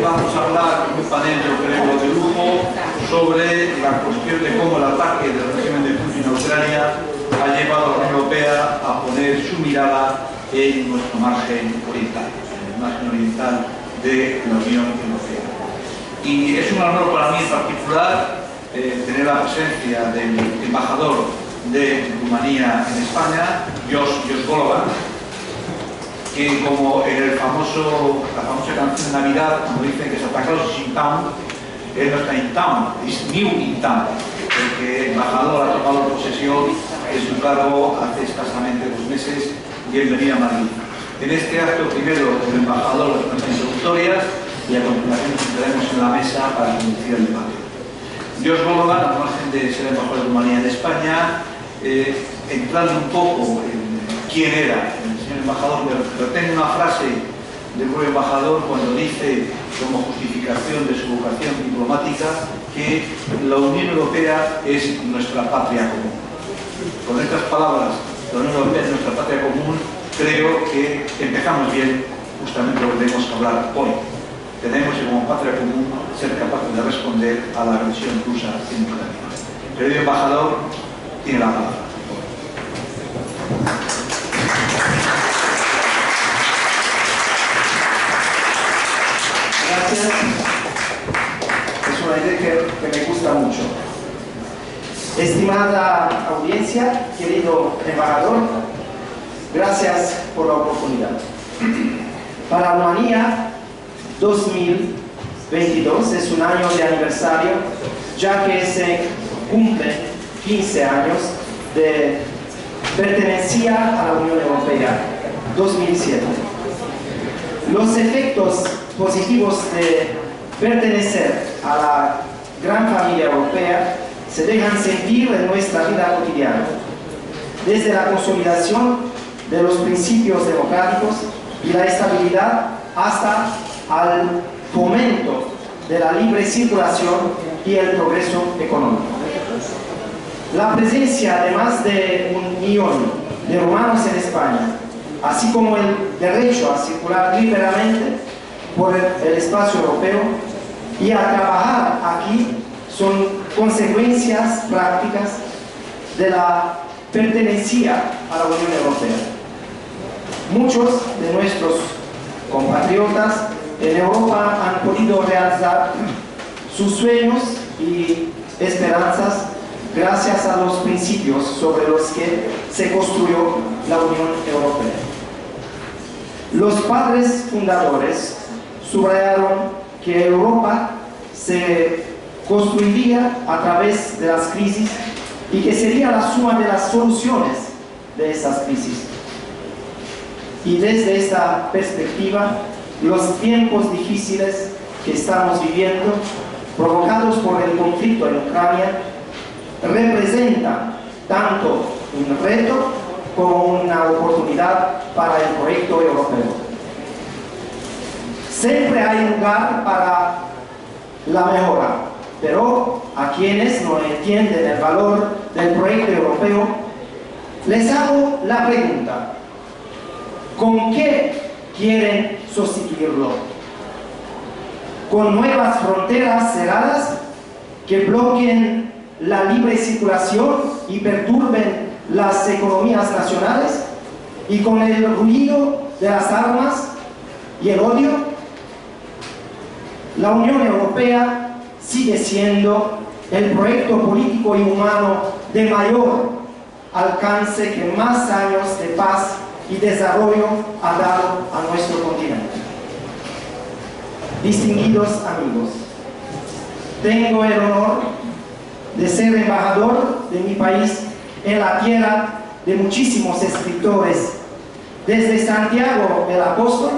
vamos a hablar en un panel, yo creo, de lujo sobre la cuestión de cómo el ataque del régimen de Putin a Ucrania ha llevado a la Unión Europea a poner su mirada en nuestro margen oriental, en el margen oriental de la Unión Europea. Y es un honor para mí en particular tener la presencia del embajador de Rumanía en España, Jos Golovan, que como en la famosa canción de Navidad, como dicen que Santa Claus es in town, él no está in town, es new in town, porque el embajador ha tomado posesión de su cargo hace escasamente 2 meses y él venía a Madrid. En este acto, primero, el embajador de las introductorias y a continuación nos sentaremos en la mesa para conducir el debate. Jos Golovan, al margen de ser embajador de Rumanía en España, entrando un poco en quién era el señor embajador, pero tengo una frase del propio embajador cuando dice, como justificación de su vocación diplomática, que la Unión Europea es nuestra patria común. Con estas palabras, la Unión Europea es nuestra patria común, creo que empezamos bien justamente lo que tenemos que hablar hoy. Tenemos que, como patria común, ser capaces de responder a la agresión rusa en Ucrania. Querido embajador, tiene la palabra. Gracias. Es una idea que me gusta mucho. Estimada audiencia, querido embajador, gracias por la oportunidad. Para Rumanía, 2022 es un año de aniversario, ya que se cumplen 15 años de pertenencia a la Unión Europea, 2007. Los efectos positivos de pertenecer a la gran familia europea se dejan sentir en nuestra vida cotidiana, desde la consolidación de los principios democráticos y la estabilidad hasta al fomento de la libre circulación y el progreso económico. La presencia de más de 1 millón de rumanos en España, así como el derecho a circular libremente por el espacio europeo y a trabajar aquí, son consecuencias prácticas de la pertenencia a la Unión Europea. Muchos de nuestros compatriotas en Europa han podido realizar sus sueños y esperanzas gracias a los principios sobre los que se construyó la Unión Europea. Los padres fundadores subrayaron que Europa se construiría a través de las crisis y que sería la suma de las soluciones de esas crisis. Y desde esta perspectiva, los tiempos difíciles que estamos viviendo, provocados por el conflicto en Ucrania, representan tanto un reto como una oportunidad para el proyecto europeo. Siempre hay lugar para la mejora, pero a quienes no entienden el valor del proyecto europeo, les hago la pregunta: ¿con qué quieren sustituirlo? ¿Con nuevas fronteras cerradas que bloqueen la libre circulación y perturben las economías nacionales? ¿Y con el ruido de las armas y el odio? La Unión Europea sigue siendo el proyecto político y humano de mayor alcance que más años de paz y desarrollo ha dado a nuestro continente. Distinguidos amigos, tengo el honor de ser embajador de mi país en la tierra de muchísimos escritores, desde Santiago el Apóstol,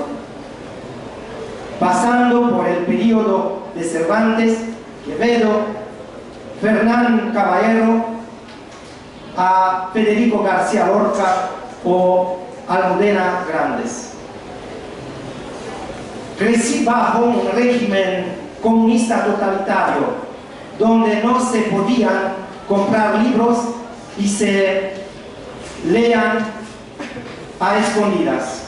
pasando por el período de Cervantes, Quevedo, Fernán Caballero, a Federico García Lorca o Almudena Grandes. Crecí bajo un régimen comunista totalitario, donde no se podían comprar libros y se leían a escondidas.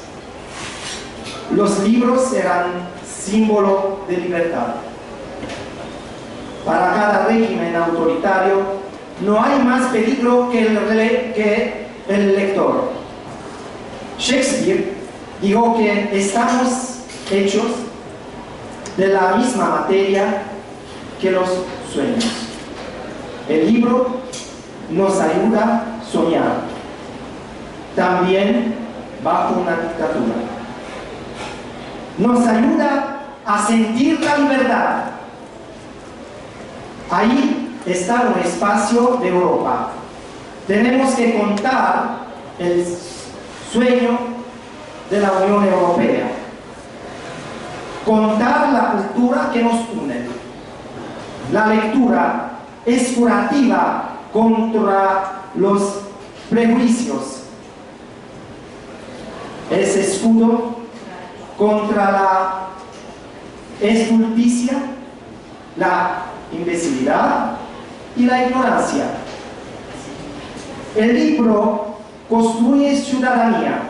Los libros eran símbolo de libertad. Para cada régimen autoritario no hay más peligro que el lector. Shakespeare dijo que estamos hechos de la misma materia que los sueños. El libro nos ayuda a soñar, también bajo una dictadura. Nos ayuda a sentir la libertad. Ahí está un espacio de Europa. Tenemos que contar el sueño de la Unión Europea. Contar la cultura que nos une. La lectura es curativa contra los prejuicios. Es escudo contra la estulticia, la imbecilidad y la ignorancia. El libro construye ciudadanía.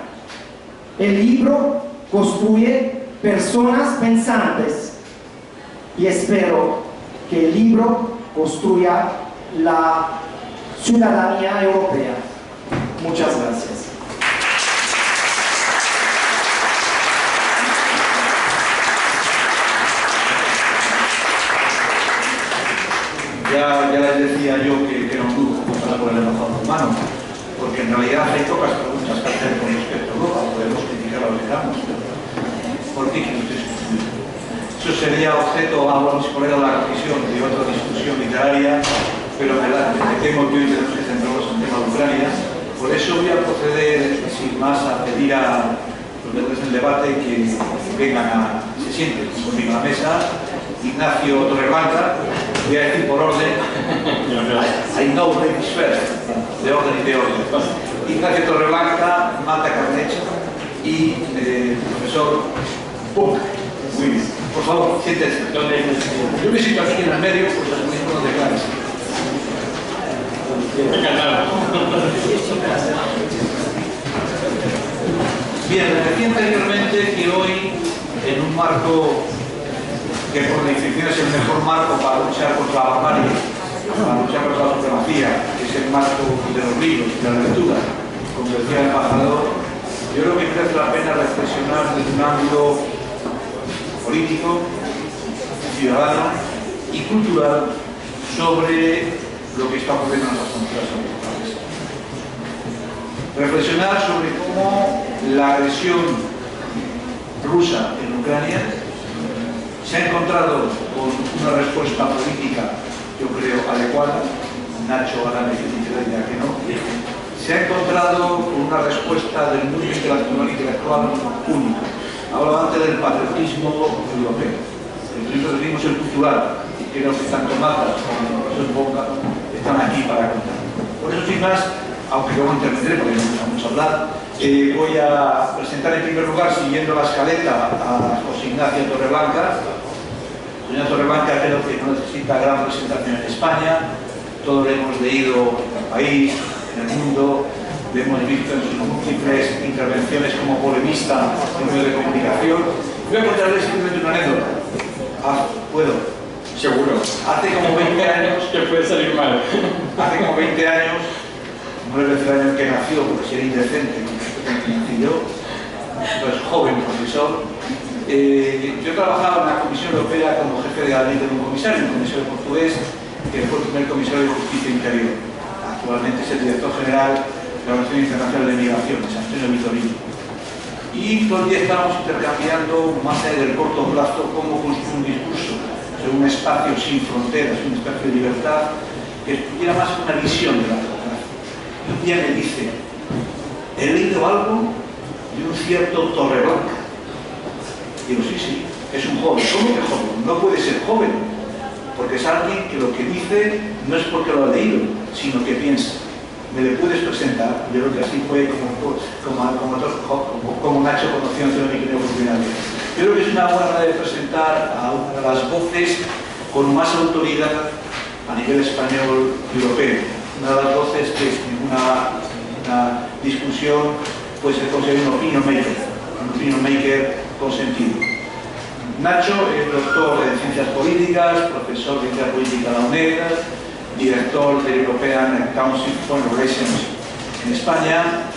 El libro construye personas pensantes. Y espero que el libro construya la ciudadanía europea. Muchas gracias. Ya les decía yo que era un lujo contar por el levantado humano, porque en realidad hay pocas preguntas que hacer con respecto a Europa, podemos criticar lo que queramos. ¿Por qué quiere usted sustituir? Eso sería objeto, vamos a poner a la comisión de otra discusión literaria, pero me temo que hoy tenemos que centrarnos en el tema de Ucrania. Por eso voy a proceder, sin más, a pedir a los miembros del debate que vengan se sienten conmigo a la mesa. Ignacio Torreblanca, voy a decir por orden, I know ladies first, de orden y de orden. Ignacio Torreblanca, Marta Carnecha y el profesor Punk. Muy bien, por favor, siéntense. Yo me siento aquí en el medio, pues lo mismo no declares. Bien, decía anteriormente que hoy, en un marco que por definición es el mejor marco para luchar contra la barbarie, para luchar contra la supremacía, que es el marco de los libros, de la lectura, como decía el embajador, yo creo que merece la pena reflexionar desde un ámbito político, ciudadano y cultural sobre lo que está ocurriendo en nuestras fronteras orientales. Reflexionar sobre cómo la agresión rusa en Ucrania se ha encontrado con una respuesta política, yo creo, adecuada. Nacho ahora me diría que no. Se ha encontrado con una respuesta del mundo intelectual única. Hablaba antes del patriotismo europeo. Nosotros vimos el cultural, y creo que tanto Matas como el profesor Boca están aquí para contar. Por eso, sin más, aunque luego intervendré porque no me gusta mucho hablar, voy a presentar en primer lugar, siguiendo la escaleta, a José Ignacio Torreblanca. Doña Torreblanca creo que no necesita gran presentación en España, todos lo hemos leído en el país, en el mundo, lo hemos visto en sus múltiples intervenciones como polemista en medios de comunicación. Voy a contarles simplemente una anécdota. ¿Puedo? Seguro. Hace como 20 años... que puede salir mal. Hace como 20 años, no es el año en que nació, porque sería indecente, que nací yo, pues joven profesor. Yo trabajaba en la Comisión Europea como jefe de gabinete de un comisario portugués, que fue el primer comisario de Justicia Interior. Actualmente es el director general de la Organización Internacional de Migraciones, Antonio Vitorino. Y todo el día estábamos intercambiando, más allá del corto plazo, cómo construir un discurso sobre un espacio sin fronteras, un espacio de libertad, que tuviera más una visión de la democracia. Y un día me dice, he leído algo de un cierto Torreblanca. Digo, sí, es un joven. ¿Cómo que joven? No puede ser joven, porque es alguien que lo que dice no es porque lo ha leído, sino que piensa. ¿Me le puedes presentar? Yo creo que así fue como Nacho conoció a Antonio Miguel por primera vez. Yo creo que es una buena manera de presentar a una de las voces con más autoridad a nivel español y europeo. Una de las voces que en una discusión puede ser considerado un opinion maker con sentido. Nacho es doctor en Ciencias Políticas, profesor de Ciencia Política de la UNED, director del European Council for Relations en España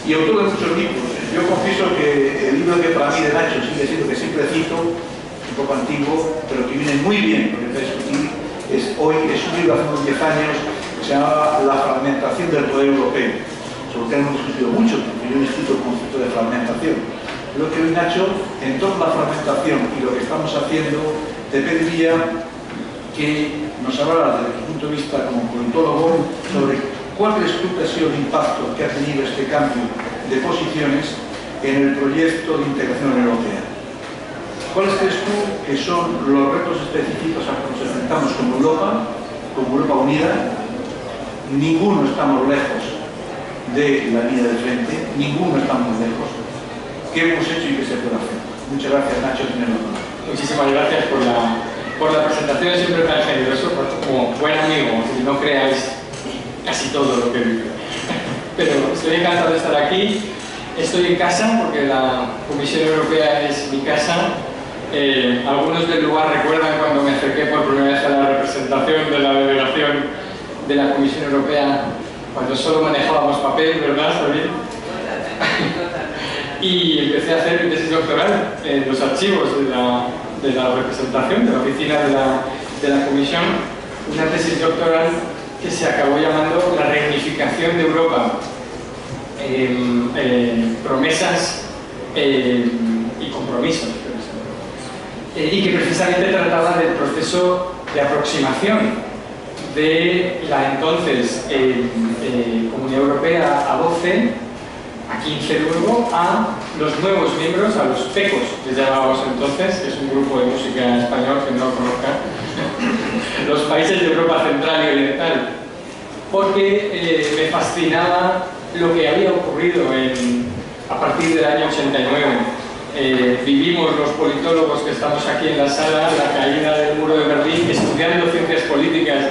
y autor de muchos libros. Yo confieso que el libro que para mí de Nacho sigue siendo, que siempre cito, un poco antiguo, pero que viene muy bien lo que está discutido, es un libro hace unos 10 años que se llama La fragmentación del poder europeo, sobre el que hemos discutido mucho, porque yo he escrito el concepto de fragmentación. Lo que hoy, Nacho, en torno a la fragmentación y lo que estamos haciendo, te pediría que nos hablaras desde tu punto de vista como politólogo sobre cuál crees tú que ha sido el impacto que ha tenido este cambio de posiciones en el proyecto de integración europea. ¿Cuáles crees tú que son los retos específicos a los que nos enfrentamos como Europa unida? Ninguno estamos lejos de la línea del frente, ninguno estamos lejos. ¿Qué hemos hecho y qué se puede hacer? Muchas gracias, Nacho. Muchísimas gracias por la presentación, siempre tan generoso, como buen amigo, si no creáis casi todo lo que digo. Pero estoy encantado de estar aquí, estoy en casa porque la Comisión Europea es mi casa. Algunos del lugar recuerdan cuando me acerqué por primera vez a la representación de la delegación de la Comisión Europea, cuando solo manejábamos papel, ¿verdad, Sabine? Y empecé a hacer mi tesis doctoral en los archivos de la representación, de la oficina de la Comisión, una tesis doctoral que se acabó llamando La reunificación de Europa, promesas y compromisos, y que precisamente trataba del proceso de aproximación de la entonces Comunidad Europea a 12, a 15 luego, a los nuevos miembros, a los PECOS, les llamábamos entonces, que es un grupo de música en español que no lo conozcan, los países de Europa Central y Oriental, porque me fascinaba lo que había ocurrido a partir del año 89. Vivimos los politólogos que estamos aquí en la sala la caída del muro de Berlín, estudiando ciencias políticas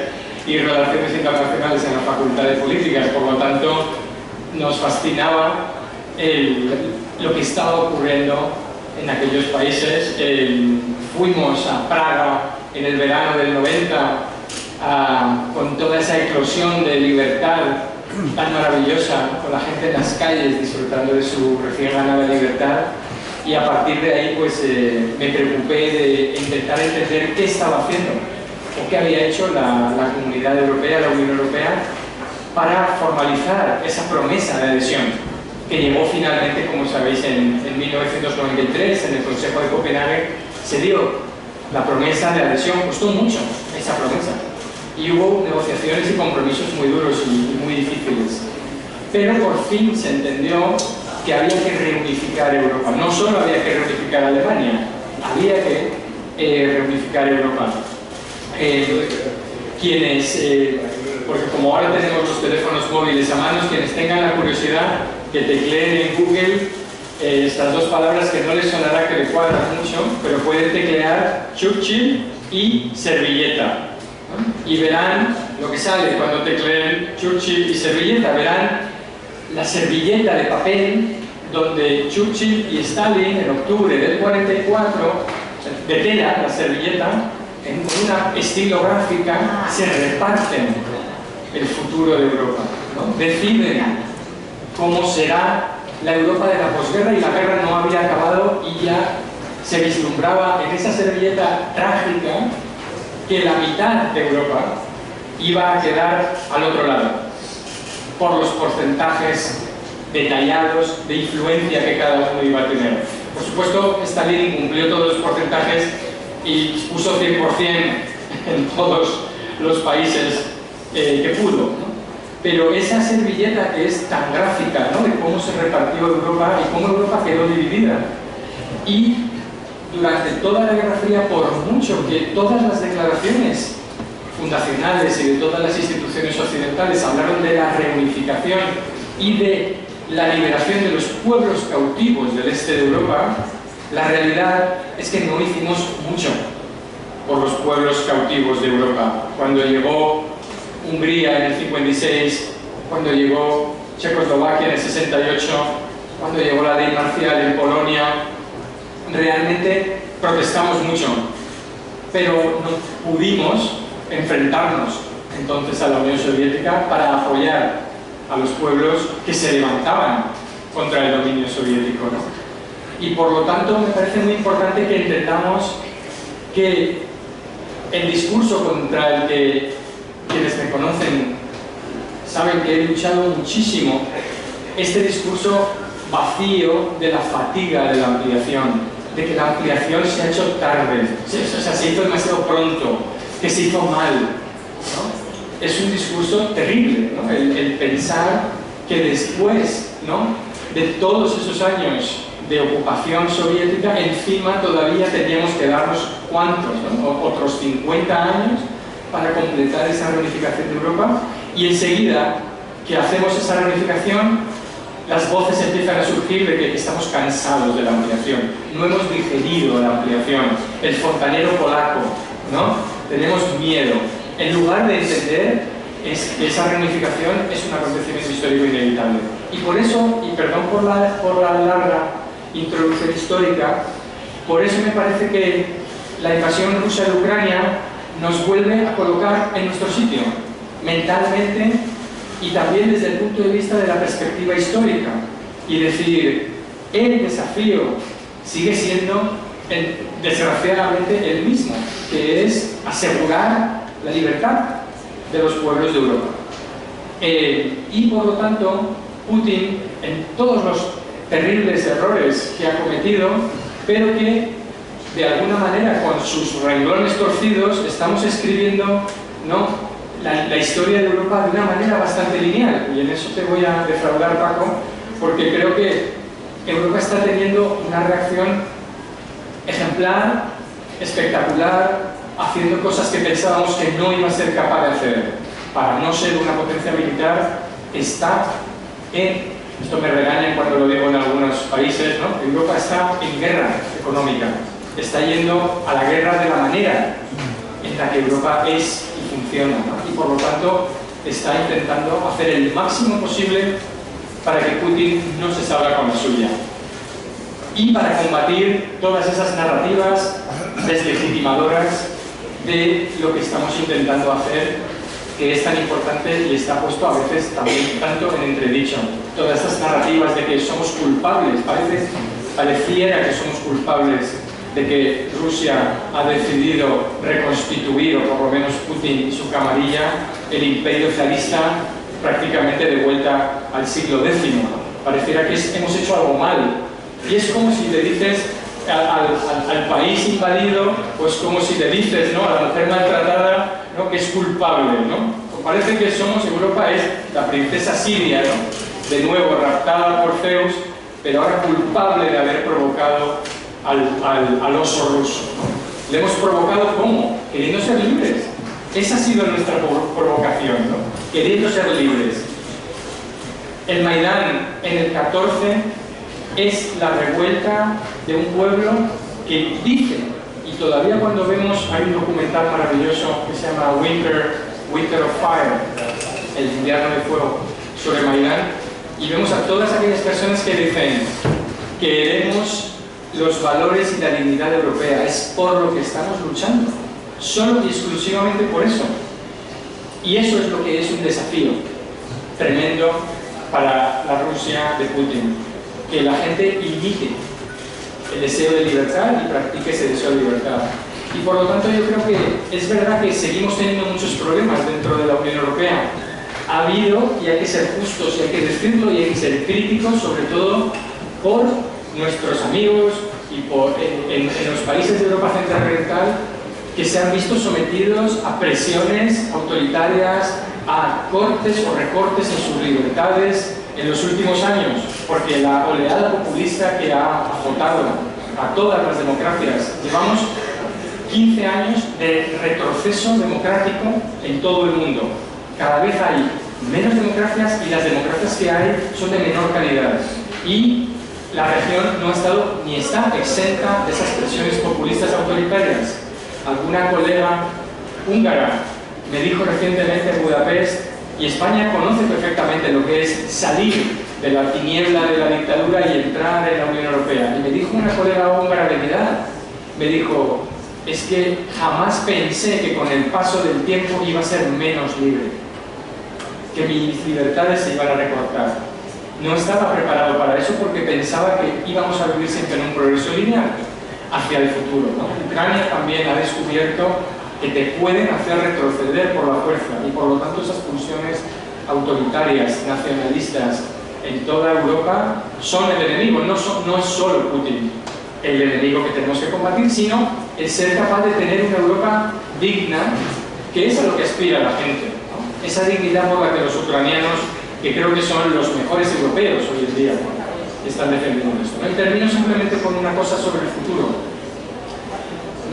y relaciones internacionales en la Facultad de Políticas, por lo tanto nos fascinaba lo que estaba ocurriendo en aquellos países. Fuimos a Praga en el verano del 90 con toda esa eclosión de libertad tan maravillosa, con la gente en las calles disfrutando de su recién ganada libertad, y a partir de ahí pues me preocupé de intentar entender qué estaba haciendo o qué había hecho la Comunidad Europea, la Unión Europea, para formalizar esa promesa de adhesión que llegó finalmente, como sabéis, en 1993, en el Consejo de Copenhague, se dio la promesa de adhesión. Costó mucho esa promesa y hubo negociaciones y compromisos muy duros y muy difíciles, pero por fin se entendió que había que reunificar Europa. No solo había que reunificar Alemania, había que reunificar Europa. Porque como ahora tenemos los teléfonos móviles a mano, quienes tengan la curiosidad que tecleen en Google estas dos palabras que no les sonará que le cuadran mucho, pero pueden teclear Churchill y servilleta, ¿no? Y verán lo que sale cuando tecleen Churchill y servilleta. Verán la servilleta de papel donde Churchill y Stalin en octubre del 44, de tela, la servilleta, en una estilográfica, se reparten el futuro de Europa, ¿no? Deciden cómo será la Europa de la posguerra, y la guerra no había acabado y ya se vislumbraba en esa servilleta trágica que la mitad de Europa iba a quedar al otro lado, por los porcentajes detallados de influencia que cada uno iba a tener. Por supuesto, Stalin incumplió todos los porcentajes y puso 100% en todos los países que pudo, ¿no? Pero esa servilleta que es tan gráfica, ¿no?, de cómo se repartió Europa y cómo Europa quedó dividida. Y durante toda la Guerra Fría, por mucho que todas las declaraciones fundacionales y de todas las instituciones occidentales hablaron de la reunificación y de la liberación de los pueblos cautivos del este de Europa, la realidad es que no hicimos mucho por los pueblos cautivos de Europa. Cuando llegó Hungría en el 56, cuando llegó Checoslovaquia en el 68, cuando llegó la ley marcial en Polonia, realmente protestamos mucho, pero no pudimos enfrentarnos entonces a la Unión Soviética para apoyar a los pueblos que se levantaban contra el dominio soviético, ¿no? Y por lo tanto me parece muy importante que entendamos que el discurso contra el que quienes me conocen saben que he luchado muchísimo, este discurso vacío de la fatiga de la ampliación, de que la ampliación se ha hecho tarde, o sea, se hizo demasiado pronto, que se hizo mal, ¿no? Es un discurso terrible, ¿no? El pensar que después, ¿no?, de todos esos años de ocupación soviética, encima todavía teníamos que darnos ¿cuántos?, ¿no? Otros 50 años para completar esa reunificación de Europa, y enseguida que hacemos esa reunificación, las voces empiezan a surgir de que estamos cansados de la ampliación, no hemos digerido la ampliación, el fontanero polaco, ¿no? Tenemos miedo. En lugar de entender que esa reunificación es un acontecimiento histórico inevitable. Y por eso, y perdón por la larga introducción histórica, por eso me parece que la invasión rusa de Ucrania nos vuelve a colocar en nuestro sitio, mentalmente y también desde el punto de vista de la perspectiva histórica. Y decir, el desafío sigue siendo, desgraciadamente, el mismo, que es asegurar la libertad de los pueblos de Europa. Y por lo tanto, Putin, en todos los terribles errores que ha cometido, pero que de alguna manera con sus renglones torcidos estamos escribiendo, ¿no?, la historia de Europa de una manera bastante lineal. Y en eso te voy a defraudar, Paco, porque creo que Europa está teniendo una reacción ejemplar, espectacular, haciendo cosas que pensábamos que no iba a ser capaz de hacer. Para no ser una potencia militar, está en, esto me regañan cuando lo digo en algunos países, ¿no?, Europa está en guerra económica, está yendo a la guerra de la manera en la que Europa es y funciona, ¿no? Y por lo tanto está intentando hacer el máximo posible para que Putin no se salga con la suya, y para combatir todas esas narrativas deslegitimadoras de lo que estamos intentando hacer, que es tan importante y está puesto a veces también tanto en entredicho. Todas estas narrativas de que somos culpables, pareciera que somos culpables de que Rusia ha decidido reconstituir, o por lo menos Putin y su camarilla, el imperio zarista prácticamente de vuelta al siglo X. Pareciera que hemos hecho algo mal. Y es como si le dices al país invadido, pues como si le dices, ¿no?, a la mujer maltratada, ¿no?, que es culpable, ¿no? Pues parece que somos, Europa es la princesa siria, ¿no?, de nuevo raptada por Zeus, pero ahora culpable de haber provocado al oso ruso, ¿no? Le hemos provocado, ¿cómo? Queriendo ser libres. Esa ha sido nuestra provocación, ¿no?, queriendo ser libres. El Maidán en el 14 es la revuelta de un pueblo que dice, y todavía cuando vemos, hay un documental maravilloso que se llama Winter of Fire, el invierno de fuego, sobre Maidán, y vemos a todas aquellas personas que dicen: queremos los valores y la dignidad europea, es por lo que estamos luchando, solo y exclusivamente por eso. Y eso es lo que es un desafío tremendo para la Rusia de Putin, que la gente imite el deseo de libertad y practique ese deseo de libertad. Y por lo tanto yo creo que es verdad que seguimos teniendo muchos problemas dentro de la Unión Europea. Ha habido, y hay que ser justos, y hay que decirlo, y hay que ser críticos, sobre todo por nuestros amigos y en los países de Europa Central y Oriental, que se han visto sometidos a presiones autoritarias, a cortes o recortes en sus libertades en los últimos años, porque la oleada populista que ha azotado a todas las democracias, llevamos 15 años de retroceso democrático en todo el mundo. Cada vez hay menos democracias y las democracias que hay son de menor calidad. Y la región no ha estado ni está exenta de esas presiones populistas autoritarias. Alguna colega húngara me dijo recientemente en Budapest, y España conoce perfectamente lo que es salir de la tiniebla de la dictadura y entrar en la Unión Europea. Y me dijo una colega húngara de mi edad, me dijo, es que jamás pensé que con el paso del tiempo iba a ser menos libre, que mis libertades se iban a recortar. No estaba preparado para eso porque pensaba que íbamos a vivir siempre en un progreso lineal hacia el futuro, ¿no? Ucrania también ha descubierto que te pueden hacer retroceder por la fuerza y por lo tanto esas pulsiones autoritarias, nacionalistas en toda Europa son el enemigo, no es solo Putin el enemigo que tenemos que combatir, sino el ser capaz de tener una Europa digna, que es a lo que aspira la gente, ¿no? Esa dignidad por la que los ucranianos, que creo que son los mejores europeos hoy en día, ¿no?, están defendiendo esto, ¿no? Y termino simplemente con una cosa sobre el futuro.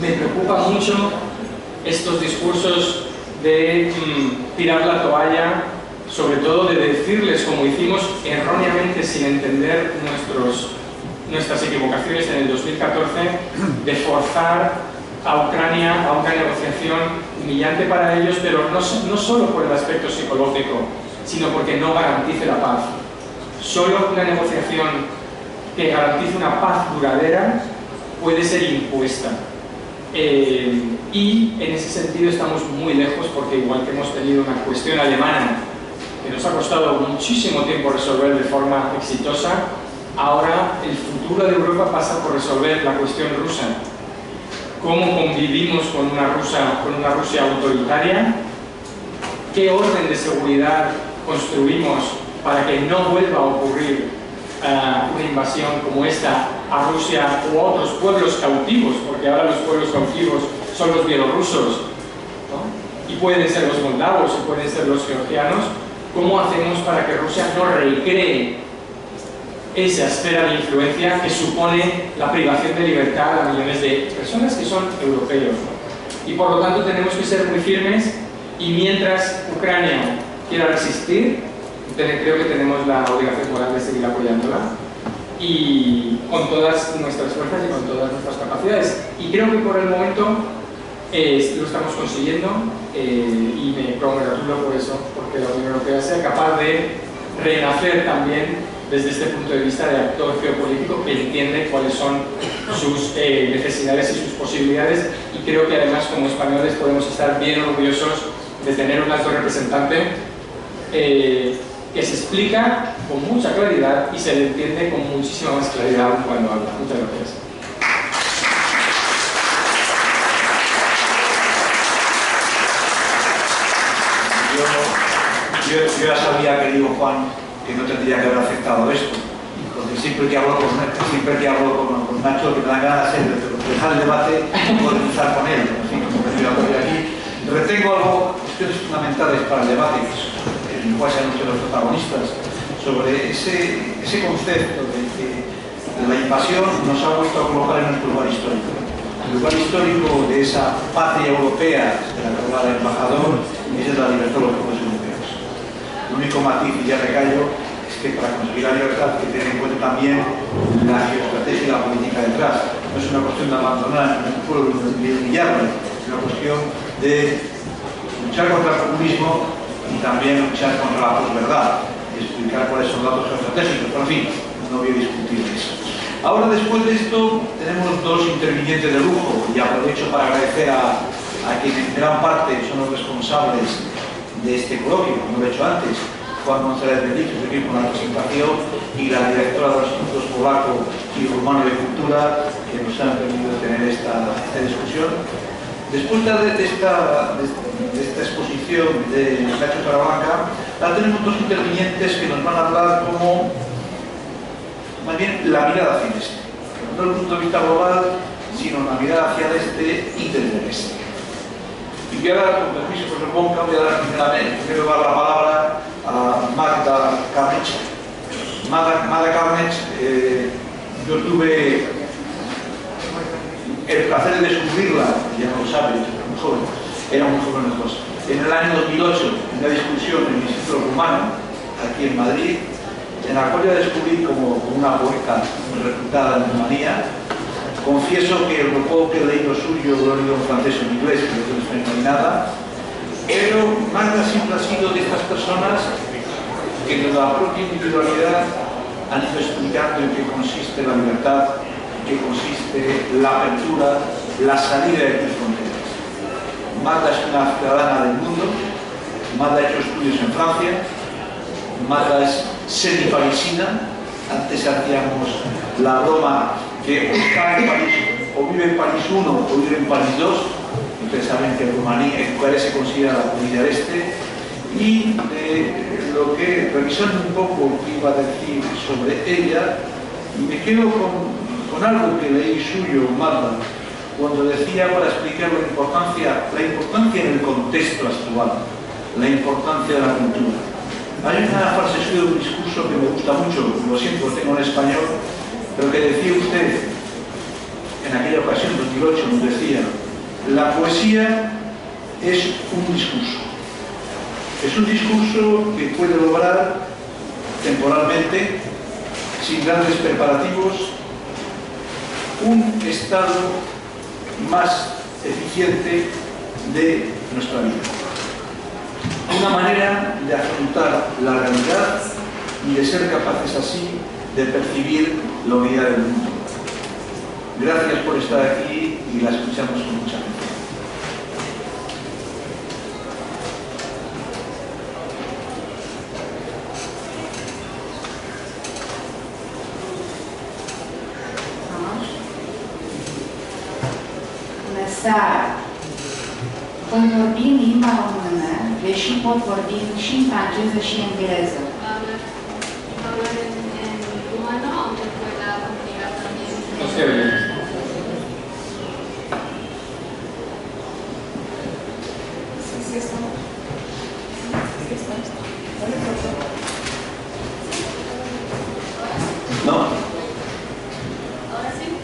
Me preocupa mucho estos discursos de tirar la toalla, sobre todo de decirles, como hicimos erróneamente sin entender nuestras equivocaciones en el 2014, de forzar a Ucrania a una negociación humillante para ellos, pero no solo por el aspecto psicológico, sino porque no garantice la paz. Solo una negociación que garantice una paz duradera puede ser impuesta. Y en ese sentido estamos muy lejos, porque igual que hemos tenido una cuestión alemana que nos ha costado muchísimo tiempo resolver de forma exitosa, ahora el futuro de Europa pasa por resolver la cuestión rusa. ¿Cómo convivimos con una Rusia autoritaria? ¿Qué orden de seguridad construimos para que no vuelva a ocurrir una invasión como esta a Rusia o a otros pueblos cautivos? Porque ahora los pueblos cautivos son los bielorrusos, ¿no? Y pueden ser los moldavos y pueden ser los georgianos. ¿Cómo hacemos para que Rusia no recree esa esfera de influencia que supone la privación de libertad a millones de personas que son europeos, ¿no? Y por lo tanto tenemos que ser muy firmes, y mientras Ucrania quiera resistir, creo que tenemos la obligación moral de seguir apoyándola, y con todas nuestras fuerzas y con todas nuestras capacidades. Y creo que por el momento lo estamos consiguiendo, y me congratulo por eso, porque la Unión Europea sea capaz de renacer también desde este punto de vista de actor geopolítico que entiende cuáles son sus necesidades y sus posibilidades, y creo que además como españoles podemos estar bien orgullosos de tener un alto representante que se explica con mucha claridad y se le entiende con muchísima más claridad cuando habla. Muchas gracias. Yo ya sabía, querido Juan, que no tendría que haber aceptado esto, porque siempre que hablo con Nacho, que me da ganas de dejar el debate y poder empezar con él. En fin, como que yo aquí retengo cuestiones fundamentales para el debate, en el cual se han hecho los protagonistas, sobre ese concepto de que la invasión nos ha vuelto a colocar en nuestro lugar histórico. El lugar histórico de esa patria europea de la que hablaba el embajador es la libertad de los pueblos europeos. El único matiz, y ya recallo, es que para conseguir la libertad hay que tener en cuenta también la geoestrategia y la política detrás. No es una cuestión de abandonar un pueblo y humillarlo, es una cuestión de luchar contra el populismo y también luchar contra la posverdad y explicar cuáles son los datos geoestratégicos. Pero en fin, no voy a discutir eso. Ahora, después de esto, tenemos dos intervinientes de lujo, y aprovecho para agradecer a quienes en gran parte son los responsables de este coloquio, como lo he hecho antes: Juan González Benítez, su equipo en la presentación, y la directora de los institutos polaco y rumano de cultura, que nos han permitido tener esta discusión. Después de esta exposición de Nacho Torreblanca, ahora tenemos dos intervinientes que nos van a hablar como, más bien, la mirada hacia el este. No desde el punto de vista global, sino la mirada hacia el este y desde el este. Y voy a dar, con permiso, profesor Bonca, voy a dar en primer lugar la palabra a Magda Karnech. Magda Karnech, yo tuve el placer de descubrirla, ya no lo sabe, muy joven, era muy joven los dos, en el año 2008, en una discusión en el Instituto Rumano, aquí en Madrid, en la cual yo descubrí como una poeta muy reputada en Rumanía. Confieso que lo poco que he leído suyo lo he leído en francés o en inglés, pero no estoy nada. Pero Magda siempre ha sido de estas personas que desde la propia individualidad han ido explicando en qué consiste la libertad, en qué consiste la apertura, la salida de tus fronteras. Magda es una ciudadana del mundo, Magda ha hecho estudios en Francia, Magda es semi-parisina. Antes hacíamos la broma que o está en París, o vive en París 1 o vive en París 2. Ustedes saben que Rumanía, Bucarest se considera la provincia del este. Y lo que, revisando un poco lo que iba a decir sobre ella, me quedo con algo que leí suyo, Magda, cuando decía, para explicar la importancia en el contexto actual, la importancia de la cultura. Hay una frase suya de un discurso que me gusta mucho, lo siento, lo tengo en español, pero que decía usted, en aquella ocasión, 2008, nos decía, la poesía es un discurso. Es un discurso que puede lograr temporalmente, sin grandes preparativos, un estado más eficiente de nuestra vida. Una manera de afrontar la realidad y de ser capaces así de percibir la unidad del mundo. Gracias por estar aquí y la escuchamos con mucha atención. Voi vorbi în limba română, deși pot vorbi și în franceză și în engleză. No.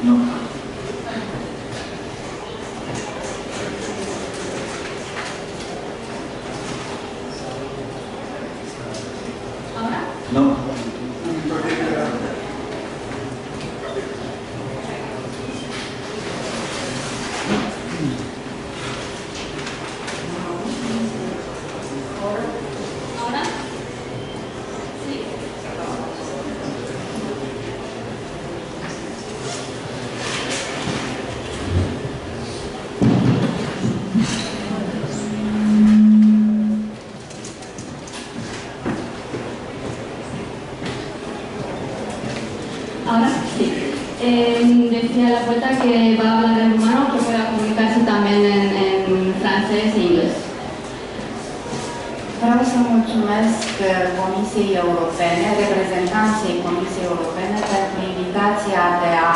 No. No. Ahora sí. Decía la poeta que va a hablar en rumano, que pueda comunicarse también en francés e inglés. Vreau să mulțumesc Comisiei Europene, reprezentanței Comisiei Europene, pentru invitația de a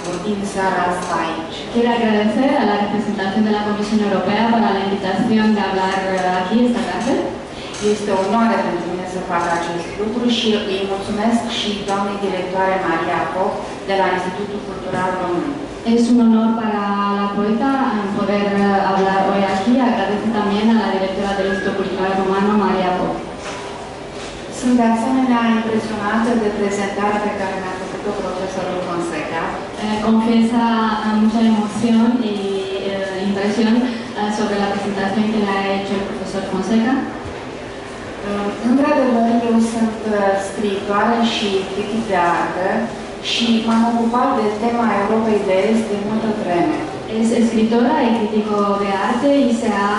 vorbi în seara asta aici. Quiero agradecer a la representación de la Comisión Europea para la invitación de hablar aquí esta tarde. Este o onoare pentru mine să fac acest lucru și îi mulțumesc și doamnei directoare Maria Pop de la Institutul Cultural Român. Es un honor para la poeta poder hablar hoy aquí. Agradezco también a la directora del Instituto Cultural Romano, Maria Pop. Sunt de asemenea impresionată de prezentarea pe care mi-a făcut-o profesorul Fonseca. Confiesa mucha emoción y impresión sobre la presentación que le ha hecho el profesor Fonseca. Într-adevăr, eu sunt scriitoare și critic de artă și m-am ocupat de tema Europei de Est de multă vreme. Es escritora y crítico de arte y se ha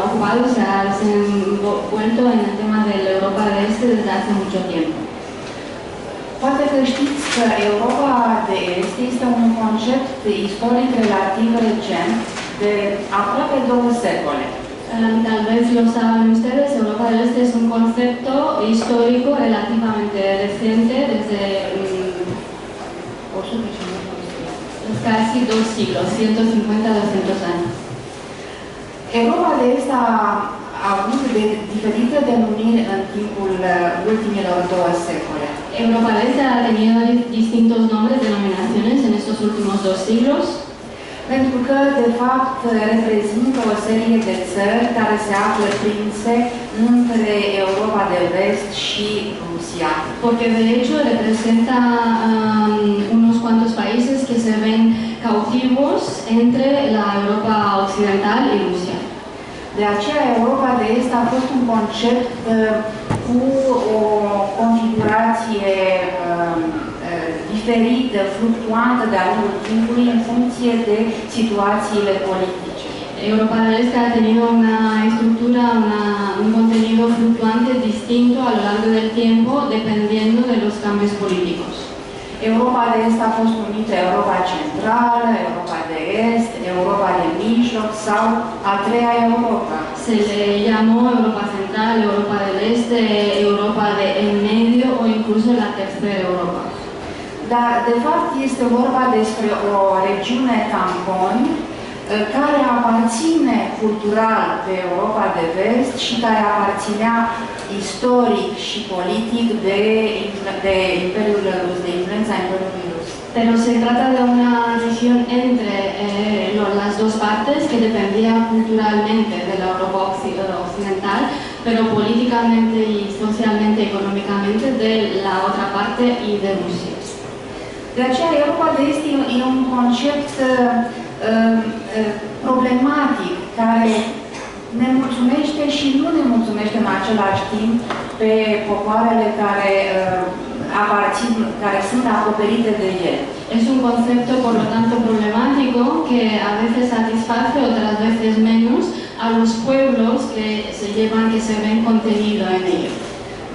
ocupado, se ha desenvuelto en el tema de la Europa de Este desde hace mucho tiempo. Poate că știți că Europa de Est este un concept istoric relativ recent de aproape 2 secole. Tal vez lo saben ustedes, Europa del Este es un concepto histórico relativamente reciente, desde casi 2 siglos, 150-200 años. Europa de Est a avut diferite denumiri în timpul ultimilor 2 secole. Europa del Este ha tenido distintos nombres, denominaciones en estos últimos 2 siglos. Pentru că, de fapt, reprezintă o serie de țări care se află prinse între Europa de Vest și Rusia. Porque de hecho representa unos cuantos países que se ven cautivos entre la Europa occidental y Rusia. De aceea, Europa de Est a fost un concept cu o configurație diferită, fluctuantă de-a lungul timpului în funcție de situațiile politice. Europa del Este ha tenido una estructura, un contenido fluctuante distinto a lo largo del tiempo dependiendo de los cambios políticos. Europa de Est a fost numită Europa Centrală, Europa de Est, Europa de Mijloc sau a treia Europa. Se le llamó Europa Central, Europa del Este, Europa de en medio o incluso la tercera Europa. Dar, de fapt, este vorba despre o regiune tampon care aparține cultural de Europa de Vest și care aparținea istoric și politic de Imperiul Rus, de influența Imperiului Rus. Pero se trata de una región entre las dos partes que dependía culturalmente de la Europa occidental, pero políticamente y socialmente, económicamente de la otra parte y de Rusia. De aceea, Europa de Est e un concept problematic care ne mulțumește și nu ne mulțumește în același timp pe popoarele care sunt acoperite de el. Es un concepto, por lo tanto, problemático que a veces satisface, otras veces menos, a los pueblos que se ven contenido en ello.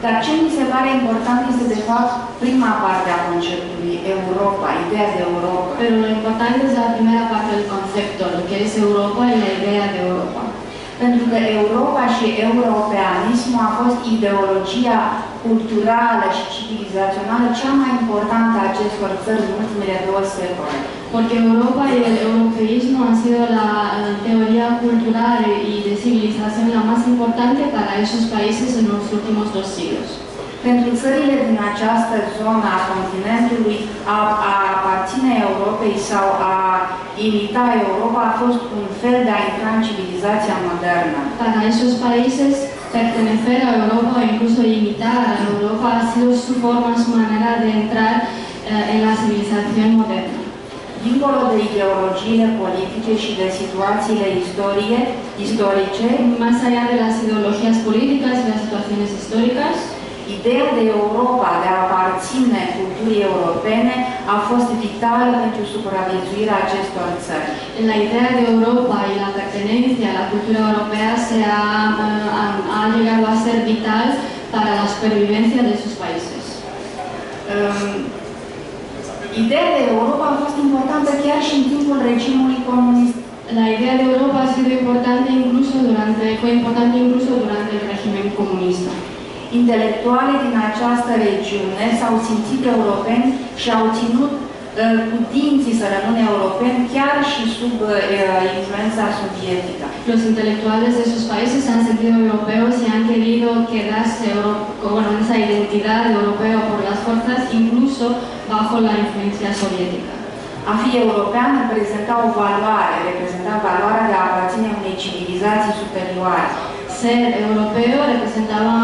Dar ce mi se pare important este, de fapt, prima parte a conceptului, Europa, ideea de Europa. Pero lo importante es la primera parte del concepto, lo que es Europa y la idea de Europa. Pentru că Europa și europeanismul a fost ideologia culturală și civilizațională cea mai importantă a acestor țări în ultimele 2 secole. Porque Europa y el europeísmo han sido la teoría cultural y de civilización la más importante para esos países en los últimos 2 siglos. Pentru țările din această zonă a continentului, a aparține Europei sau a imita Europa a fost un fel de a intra în civilizația modernă. Para esos países, pertenecer a Europa o incluso imitar a Europa ha sido su forma, su manera de entrar en la civilización moderna. Dincolo de ideologiile politice și de situațiile istorice, más allá de las ideologías políticas y las situaciones históricas, ideea de Europa, de a aparține culturii europene, a fost vitală pentru supraviețuirea acestor țări. La idea de Europa y la pertenencia a la cultura europea ha llegado a ser vital para la supervivencia de sus países. Ideea de Europa a fost importantă chiar și în timpul regimului comunist. La idea de Europa ha sido importante fue importante incluso durante el régimen comunista. Intelectualii din această regiune s-au simțit europeni și au ținut cu dinții să rămână europeni chiar și sub influența sovietică. Los intelectuales de esos países se han sentido europeos y han querido quedarse con esa identidad de europeo por las fuerzas, incluso bajo la influencia soviética. A fi european reprezenta valoarea de a aparține unei civilizații superioare. Ser europeo representaba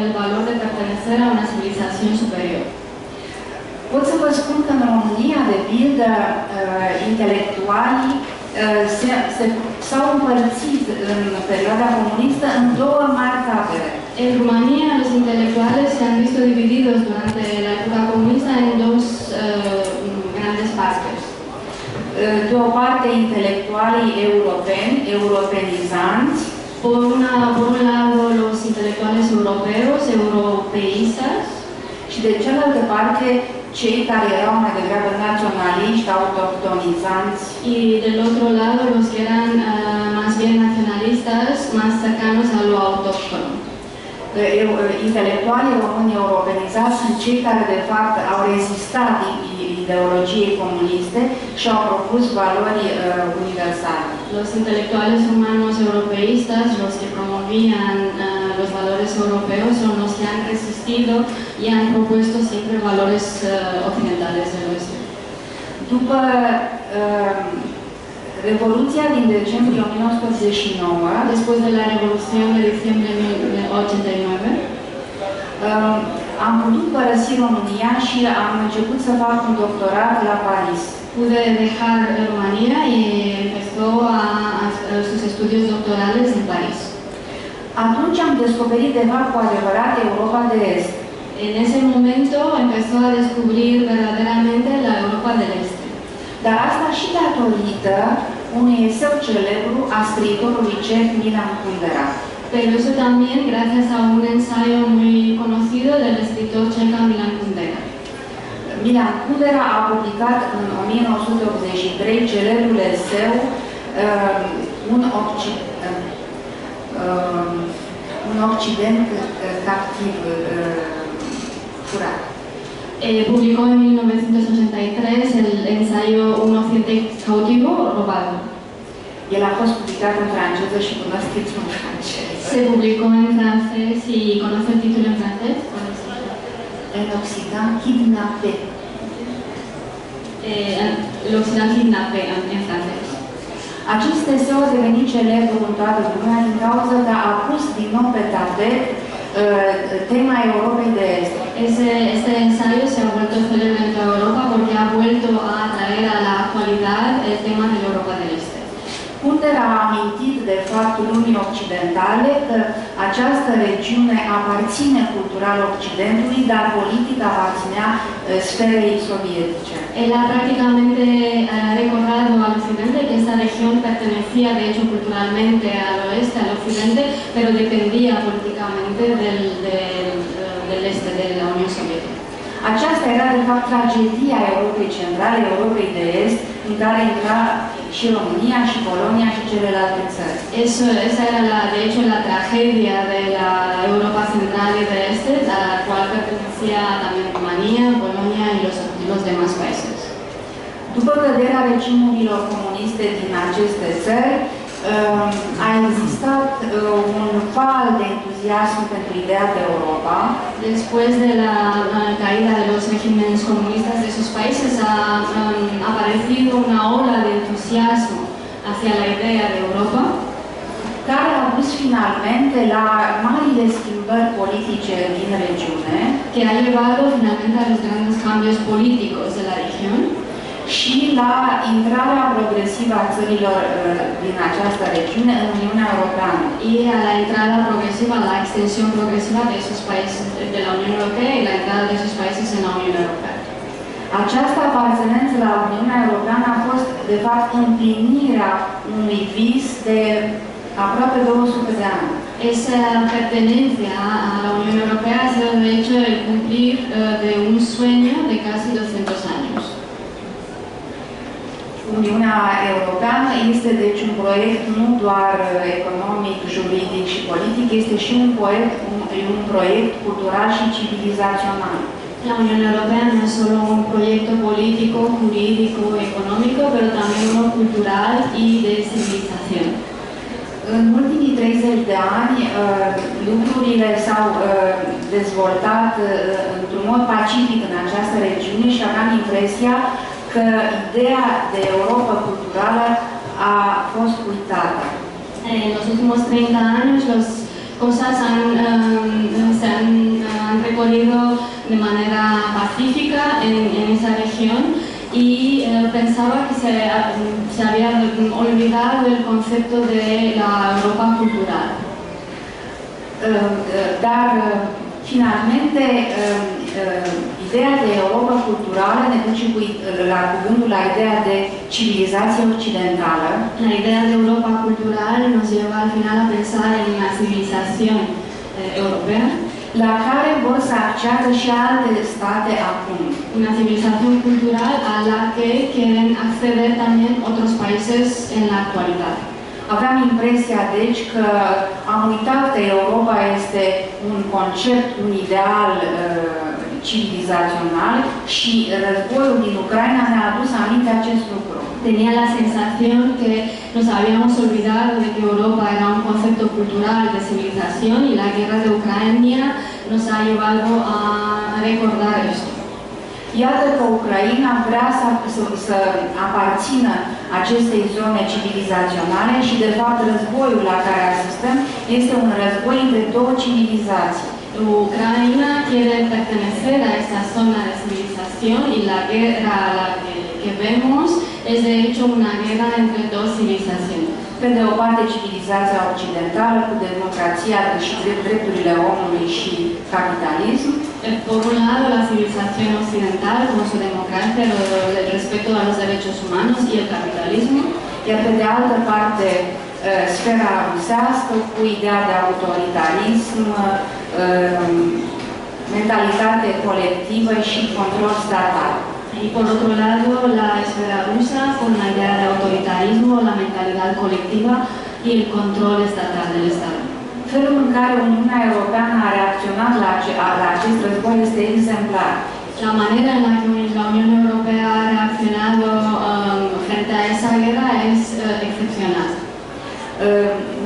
el valor de pertenecer a una civilización superior. Pot să vă spun că în România, de pildă, intelectualii s-au împărțit în perioada comunistă în 2 mari tabere. En Rumanía, los intelectuales se han visto divididos durante la época comunista en 2 grandes partes. De o parte, intelectualii europeni, europenizanți, por un lado los intelectuales europeos, europeístas, și de cealaltă parte, cei care erau mai degrabă naționaliști, autohtonizanți. Y del otro lado, los que eran más bien nacionalistas, más cercanos a lo autóctono. Intelectualii români europenizați sunt cei care, de fapt, au rezistat ideologiei comuniste și au propus valori universale. Los intelectuales humanos europeístas, los que promovían los valores europeos, son los que han resistido y han propuesto siempre valores occidentales del oeste. După Revoluția din decembrie 1989, después de la Revolución de diciembre de 89, am putut părăsi România și am început să fac un doctorat la Paris. Pude dejar Rumanía y empezó sus estudios doctorales en París. Atunci am descoperit, de fapt, cu adevărat Europa de Est. En ese momento empezó a descubrir verdaderamente la Europa del Este. Dar asta și datorită unui eseu celebru a scriitorului ceh Milan Kundera. Pero eso también gracias a un ensayo muy conocido del escritor checo Milan Kundera. Milan Kundera a publicat în 1983 celebrul eseu un Occident captiv, furat. Publicó en 1983 el ensayo Un Occidente cautivo robado. El a fost publicat în franceză și cunosc titlul în francez. Se publicó en francés y conoce el título en francés. En Occident kidnappé. L'Occident kidnappé en francés. Acest eseu a devenit celebru în toată lumea din cauza că a pus din nou pe tapet tema Europei de Est. Este ensayo se ha vuelto célebre en toda Europa porque ha vuelto a traer a la actualidad el tema de la Europa del Este. Kundera a amintit de faptul lumii occidentale că această regiune aparține cultural Occidentului, dar politic aparținea sferei sovietice. Él ha prácticamente recordado al occidente que esta región pertenecía de hecho culturalmente al oeste, al occidente, pero dependía políticamente del este, de la Unión Soviética. Aceasta era de fapt tragedia Europei Centrale, Europei de Est, în care intra și România, și Polonia, și celelalte țări. Esa era de hecho la tragedia de la Europa Central y de Este, a la cual pertenecía también Rumanía, Polonia y los demás países. După căderea regimurilor comuniste din aceste țări, a existat un val de entuziasm pentru ideea de Europa. Después de la caída de los regímenes comunistas de esos países ha aparecido una ola de entusiasmo hacia la idea de Europa, care a dus finalmente la marile schimbări politice din regiune, que ha llevado finalmente a los grandes cambios políticos de la región și la intrarea progresivă a țărilor din această regiune în Uniunea Europeană. Y a la entrada progresiva, la extensión progresiva de esos países de la Unión Europea y la entrada de esos países en la Unión Europea. Această aparțenență la Uniunea Europeană a fost, de fapt, împlinirea unui vis de aproape 200 de ani. Esa pertenencia a la Unión Europea ha sido, de hecho, el cumplir de un sueño de casi 200 años. Uniunea Europeană este deci un proiect nu doar economic, juridic și politic, este și un proiect cultural și civilizațional. La Unión Europea no es solo un proyecto político, jurídico, económico, pero también uno cultural y de civilización. În ultimii 30 de ani, lucrurile s-au dezvoltat într-un mod pacific în această regiune și aveam impresia că ideea de Europa culturală a fost uitată. En los últimos 30 años las cosas se han recorrido de manera pacífica en esa región y pensaba que se había olvidado el concepto de la Europa cultural. Dar finalmente ideea de Europa culturală ne duce la cuvântul, la ideea de civilizație occidentală. La idea de Europa cultural nos lleva al final a pensar en una civilización europea, la care vor să acceadă și alte state acum. Una civilización cultural a la que quieren acceder también otros países en la actualidad. Aveam impresia, deci, că am uitat că Europa este un concept, un ideal civilizațional și războiul din Ucraina ne-a adus aminte acest lucru. Tenía la sensación que nos habíamos olvidado de que Europa era un concepto cultural de civilización y la guerra de Ucrania nos ha llevado a recordar esto. Iată că Ucraina vrea să aparțină acestei zone civilizaționale și, de fapt, războiul la care asistăm este un război între două civilizații. Ucrania quiere pertenecer a esta zona de civilización y la guerra a la que vemos es de hecho una guerra entre dos civilizaciones. Pe de o parte, civilizația occidentală cu democrația și drepturile omului și capitalism, Por un lado, la civilización occidental, con su democracia, el respeto a los derechos humanos y el capitalismo. Iar pe de altă parte, sfera rusească cu ideea de autoritarism, mentalitate colectivă și control statal. Y por otro lado, la esfera rusa con la idea de autoritarismo, la mentalidad colectiva y el control estatal del Estado. Felul în care Uniunea Europeană a reacționat la acest război este exemplar. La manera en la que la Unión Europea ha reaccionado frente a esa guerra es excepcional.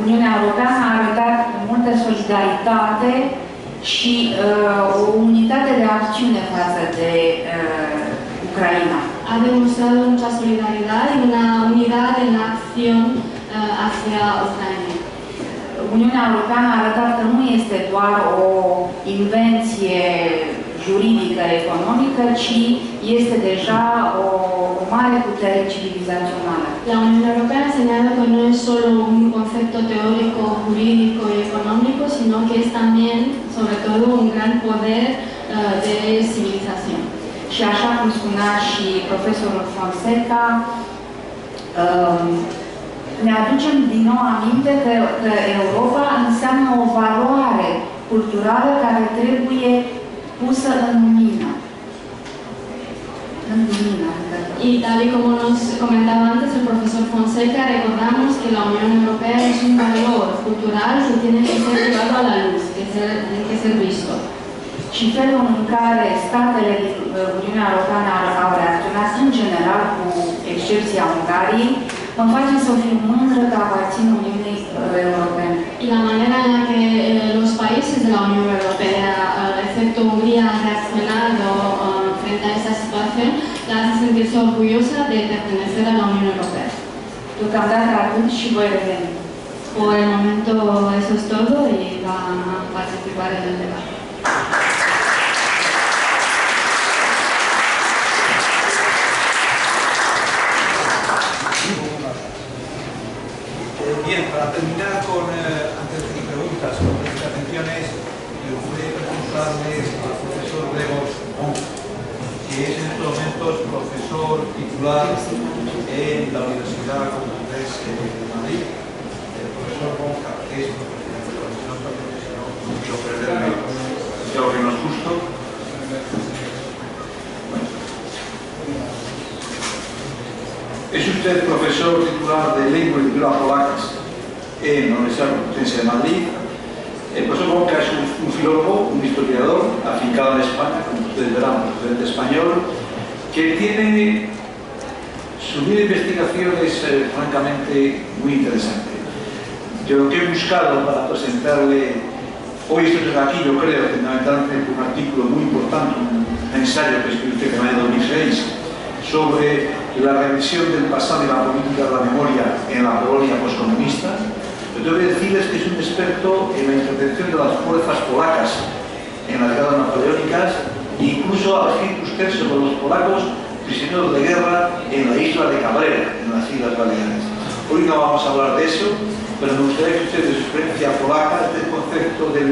Uniunea Europeană a arătat multă solidaritate și o unitate de acțiune față de Ucraina. Ha demostrado mucha solidaridad y una unidad en la acción hacia Ucrania. Uniunea Europeană a arătat că nu este doar o invenție juridică, economică, ci este deja o mare putere civilizațională. La Unión Europea ha enseñado que no es solo un concepto teórico, jurídico y económico, sino que es también, sobre todo, un gran poder de civilización. Și așa cum spunea și profesorul Fonseca, ne aducem din nou aminte că Europa înseamnă o valoare culturală care trebuie pusă în lumină. Y tal y como nos comentaba antes el profesor Fonseca, recordamos que la Unión Europea es un valor cultural que tiene que ser llevado a la luz, que tiene que ser visto. Și felul în care statele din Uniunea Europeană au reacționat în general, cu excepția Ungariei, mă face să fiu mândră că aparțin Uniunii Europene. Y la manera en la que los países de la Unión Europea, excepto Hungría, han reaccionado frente a esa situación, la hace sentirse orgullosa de pertenecer a la Unión Europea. Deocamdată atât și voi reveni. Por el momento eso es todo y va a participar en el debate. Bien, para terminar con, antes de mis preguntas, con mis atenciones, me gustaría preguntarles al profesor Gregor Monk, que es en estos momentos profesor titular en la Universidad Complutense de Madrid. El profesor Monk es profesor también, si no quiero perderme, si algo que no es justo. Es usted profesor titular de Lengua y Literatura Polacas en la Universidad Complutense de Madrid. El profesor Monca es un filólogo, un historiador, afincado en España, como ustedes verán, procedente español, que tiene su vida de investigación es francamente muy interesante. Yo lo que he buscado para presentarle hoy estoy aquí, yo creo, fundamentalmente un artículo muy importante, un ensayo que escribió usted en el año 2006, sobre la revisión del pasado y la política de la memoria en la Polonia postcomunista. Yo tengo que decirles que es un experto en la intervención de las fuerzas polacas en las guerras napoleónicas e incluso ha escrito usted sobre los polacos prisioneros de guerra en la isla de Cabrera, en las Islas Baleares. Hoy no vamos a hablar de eso, pero me gustaría que usted, de su experiencia polaca, este concepto del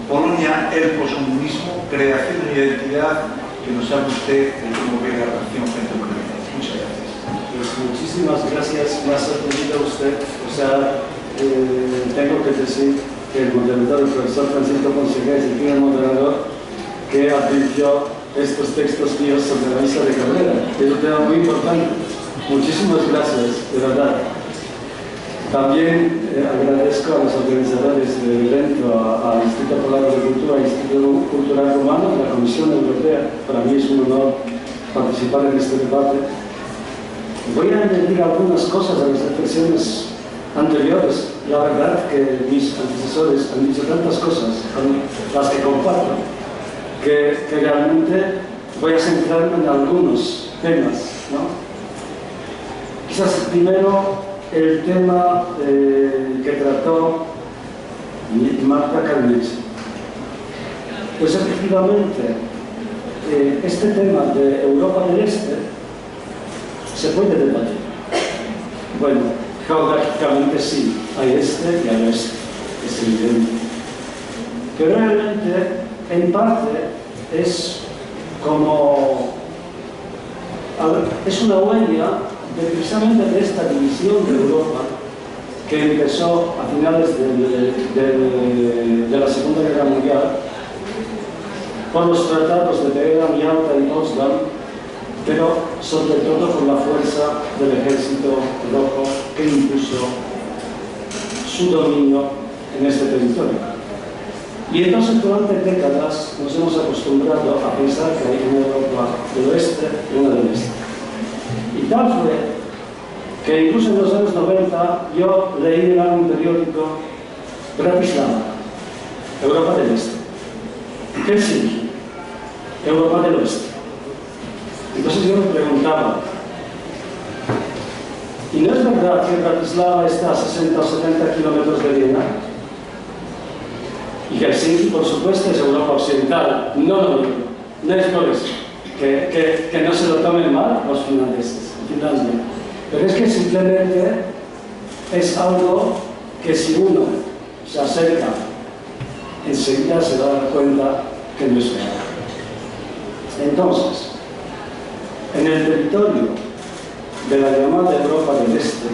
Polonia, el poscomunismo, creación de una identidad, que nos hable usted de cómo ve la relación frente a Ucrania. Muchas gracias. Pues muchísimas gracias, más atendido a usted. O sea, tengo que decir que el moderador, el profesor Francisco Fonseca, es el primer moderador que advirtió estos textos míos sobre la isla de Cabrera. Es un tema muy importante. Muchísimas gracias, de verdad. También agradezco a los organizadores del evento, al Instituto Polaco de Cultura, al Instituto Cultural Romano, a la Comisión Europea. Para mí es un honor participar en este debate. Voy a añadir algunas cosas a las reflexiones anteriores. La verdad que mis antecesores han dicho tantas cosas, las que comparto, que realmente voy a centrarme en algunos temas, ¿no? Quizás primero el tema que trató Marta Carnici. Pues efectivamente, este tema de Europa del Este se puede debatir. Bueno, geográficamente sí, hay este y hay oeste, es evidente. Pero realmente, en parte, es como... es una huella precisamente de esta división de Europa que empezó a finales de la Segunda Guerra Mundial por los tratados de Teherán, Yalta y Potsdam, pero sobre todo por la fuerza del ejército rojo que impuso su dominio en este territorio. Y entonces durante décadas nos hemos acostumbrado a pensar que hay una Europa del oeste y una del este. Y tal fue que incluso en los años 90 yo leí en algún periódico Bratislava, Europa del Este. Helsinki, Europa del Oeste. Entonces yo me preguntaba, ¿y no es verdad que Bratislava está a 60 o 70 kilómetros de Viena? Y Helsinki, por supuesto, es Europa Occidental. No es por eso. Que no se lo tomen mal los finlandeses. Pero es que simplemente es algo que si uno se acerca, enseguida se va a dar cuenta que no es real. Entonces, en el territorio de la llamada Europa del Este,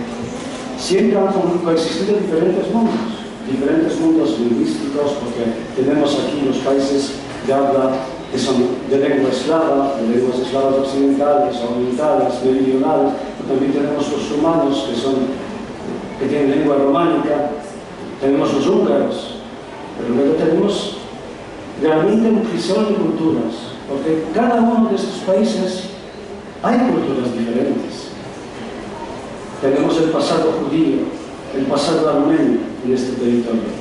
siempre han coexistido diferentes mundos lingüísticos, porque tenemos aquí los países de habla que son de lengua eslava, de lenguas eslavas occidentales, orientales, meridionales, pero también tenemos los rumanos que tienen lengua románica, tenemos los húngaros, pero luego tenemos realmente un crisol de culturas, porque cada uno de estos países hay culturas diferentes. Tenemos el pasado judío, el pasado armenio en este territorio.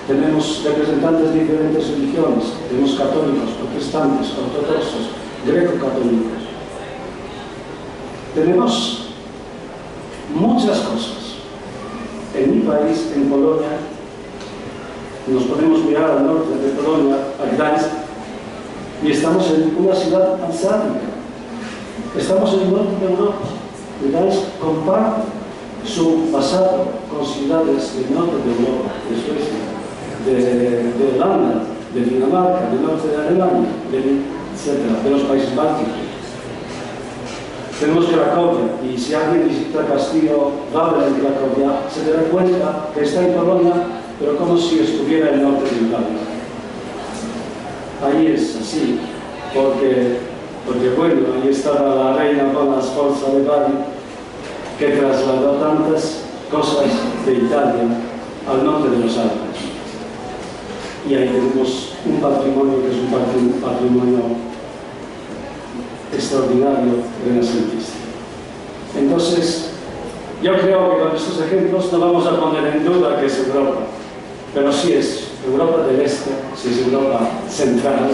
Tenemos representantes de diferentes religiones, tenemos católicos, protestantes, ortodoxos, greco-católicos. Tenemos muchas cosas. En mi país, en Polonia, nos podemos mirar al norte de Polonia, a Gdańsk, y estamos en una ciudad hanseática. Estamos en el norte de Europa. Gdańsk comparte su pasado con ciudades del norte de Europa, de Suecia, de Holanda, de Dinamarca, del norte de Alemania, etc., de los países bálticos. Tenemos Cracovia, y si alguien visita Castillo Wawel en Cracovia, se dará cuenta que está en Polonia, pero como si estuviera en el norte de Italia. Ahí es así, porque bueno, ahí estaba la reina Bona Sforza de Bari, que trasladó tantas cosas de Italia al norte de los Alpes. Y ahí tenemos un patrimonio que es un patrimonio extraordinario renacentista. Entonces, yo creo que con estos ejemplos no vamos a poner en duda que es Europa, pero sí es Europa del Este, sí es Europa central,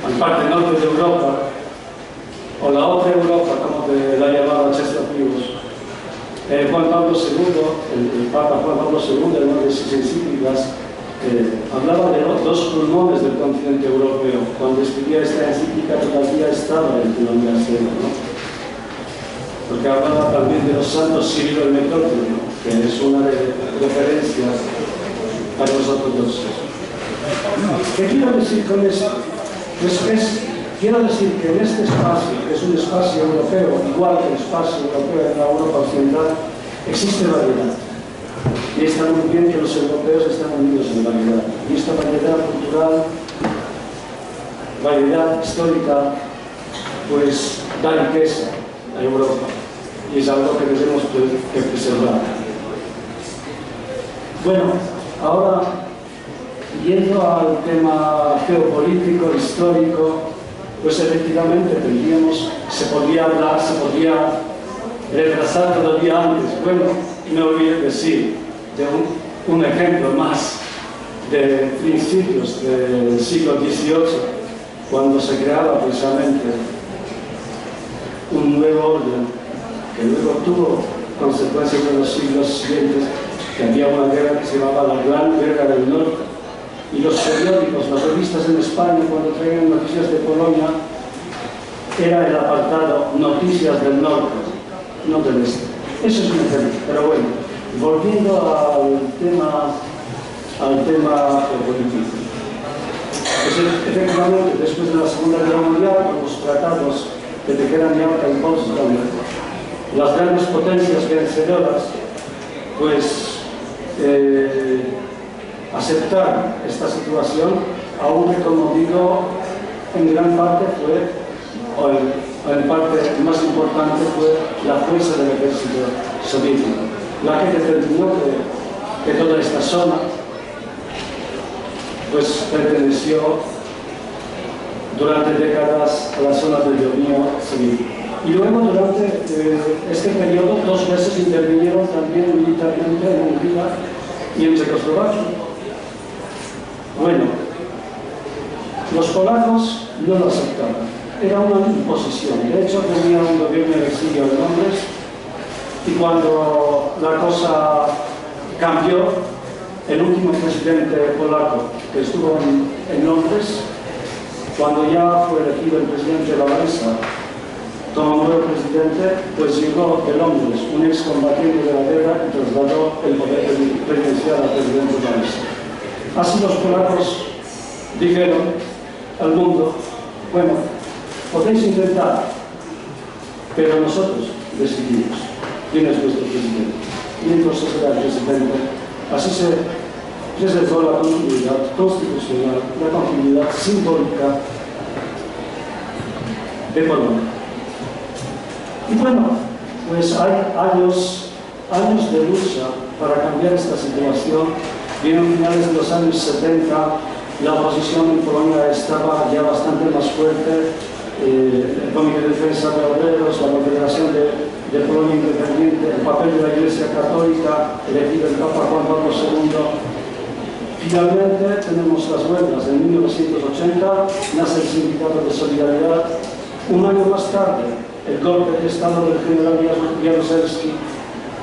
al parte norte de Europa, o la otra Europa, como la llamaba Czesław Miłosz. Juan Pablo II, el Papa Juan Pablo II, en una de sus encíclicas, hablaba de los dos pulmones del continente europeo. Cuando escribía esta encíclica todavía estaba en la universidad, ¿no? Porque hablaba también de los santos Cirilo y Metodio, que es una de referencias para los ortodoxos. ¿Qué quiero decir con esto? Quiero decir que en este espacio, que es un espacio europeo, igual que el espacio europeo en la Europa occidental, existe variedad. Y está muy bien que los europeos están unidos en variedad. Y esta variedad cultural, variedad histórica, pues da riqueza a Europa. Y es algo que debemos que preservar. Bueno, ahora, yendo al tema geopolítico, histórico, pues efectivamente se podría hablar, se podría retrasar todavía antes. Bueno, no olvidé decir de un ejemplo más de principios del siglo XVIII, cuando se creaba precisamente un nuevo orden, que luego tuvo consecuencias en los siglos siguientes, que había una guerra que se llamaba la Gran Guerra del Norte. Y los periódicos, las revistas en España, cuando traían noticias de Polonia, era el apartado Noticias del Norte, no del Este. Eso es un ejemplo. Pero bueno, volviendo al tema geopolítico. Pues efectivamente, después de la Segunda Guerra Mundial, con los tratados que te quedan ya en Potsdam, las grandes potencias vencedoras, pues aceptar esta situación, aunque, como digo, en gran parte fue, o en parte más importante, fue la fuerza del ejército soviético, la que determinó que toda esta zona pues perteneció durante décadas a la zona del dominio soviético. Y luego, durante este periodo, 2 veces intervinieron también militarmente en Hungría y en Checoslovaquia. Bueno, los polacos no lo aceptaban, era una imposición. De hecho, tenía un gobierno de exilio en Londres, y cuando la cosa cambió, el último presidente polaco que estuvo en Londres, cuando ya fue elegido el presidente Wałęsa como nuevo presidente, pues llegó de Londres un excombatiente de la guerra y trasladó el poder presidencial al presidente Wałęsa. Así los polacos dijeron al mundo: bueno, podéis intentar, pero nosotros decidimos quién es nuestro presidente. Y entonces era el presidente. Así se preservó la continuidad constitucional, la continuidad simbólica de Polonia. Y bueno, pues hay años de lucha para cambiar esta situación. Bien, a finales de los años 70, la oposición en Polonia estaba ya bastante más fuerte. El Comité de Defensa de Obreros, la Confederación de Polonia Independiente, el papel de la Iglesia Católica, elegido el Papa Juan Pablo II. Finalmente tenemos las huelgas. En 1980 nace el Sindicato de Solidaridad. Un año más tarde, el golpe de Estado del general Jaruzelski,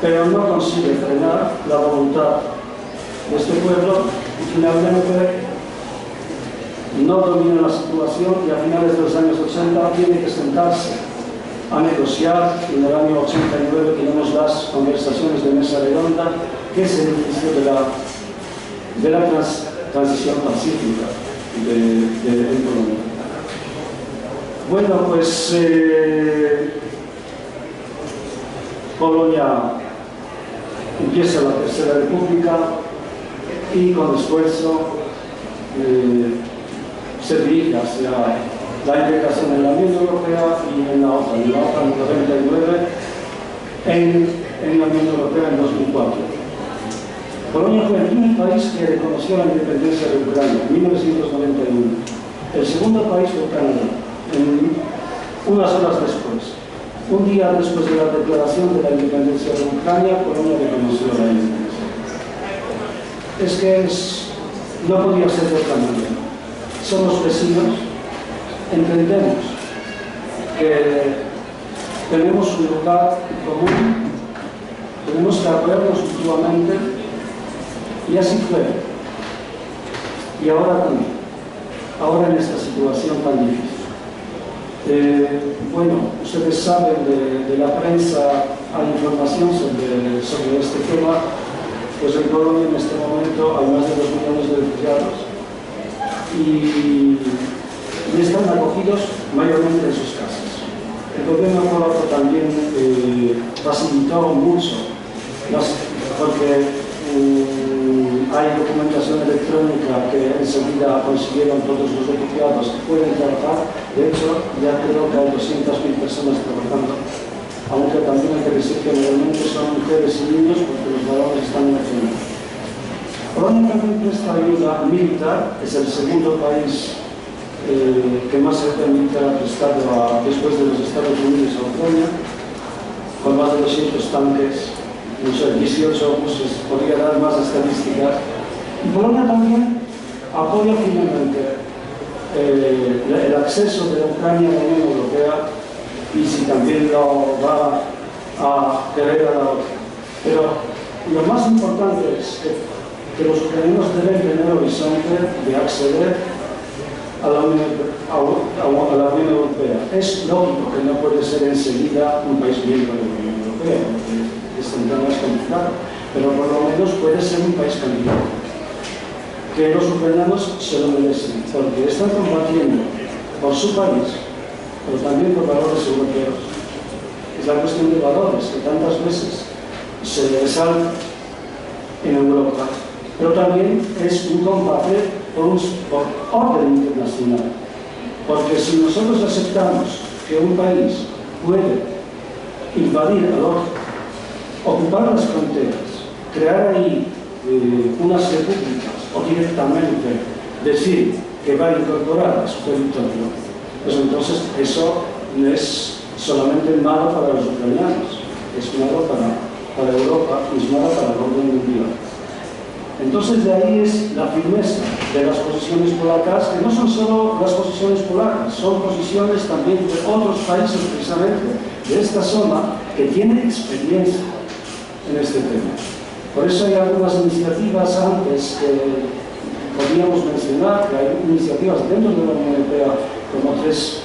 pero no consigue frenar la voluntad de este pueblo, y finalmente no domina la situación, y a finales de los años 80 tiene que sentarse a negociar. En el año 89 tenemos las conversaciones de mesa redonda, que es el inicio de la transición pacífica en Polonia. Bueno, pues Polonia empieza la Tercera República y con esfuerzo se dirige hacia la integración en la Unión Europea y en la OTAN. En la OTAN en 1999, en la Unión Europea en 2004. Polonia fue el primer país que reconoció la independencia de Ucrania en 1991. El segundo país fue Canadá, unas horas después. Un día después de la declaración de la independencia de Ucrania, Polonia reconoció la independencia. Es que no podía ser de otra manera. Somos vecinos, entendemos que tenemos un lugar común, tenemos que apoyarnos mutuamente, y así fue. Y ahora también, ahora en esta situación tan difícil. Bueno, ustedes saben de la prensa, hay información sobre este tema. Pues en Polonia en este momento hay más de 2 millones de refugiados y están acogidos mayormente en sus casas. El gobierno polaco también facilitó mucho, porque hay documentación electrónica que enseguida consiguieron todos los refugiados que pueden trabajar. De hecho, ya creo que hay 200.000 personas trabajando, aunque también hay que decir que normalmente son mujeres y niños, porque los varones están en la zona. Polonia también presta ayuda militar, es el segundo país que más ayuda militar ha prestado después de los Estados Unidos a Ucrania, con más de 200 tanques, no sé, 18 buses, podría dar más estadísticas. Y Polonia también apoya finalmente el acceso de Ucrania a la Unión Europea, y si también lo va a querer a la OTAN. Pero lo más importante es que los ucranianos deben tener horizonte de acceder a la Unión Europea. Es lógico que no puede ser enseguida un país miembro de la Unión Europea, porque es tan más complicado, pero por lo menos puede ser un país candidato. que los ucranianos se lo merecen, porque están combatiendo por su país, pero también por valores europeos. Es la cuestión de valores que tantas veces se resalta en Europa, pero también es un combate por orden internacional, porque si nosotros aceptamos que un país puede invadir al otro, ocupar las fronteras, crear ahí unas repúblicas o directamente decir que va a incorporar a su territorio, pues entonces eso no es solamente malo para los ucranianos, es malo para Europa y es malo para el orden mundial. Entonces de ahí es la firmeza de las posiciones polacas, que no son solo las posiciones polacas, son posiciones también de otros países precisamente de esta zona que tienen experiencia en este tema. Por eso hay algunas iniciativas antes que podríamos mencionar, que hay iniciativas dentro de la Unión Europea como tres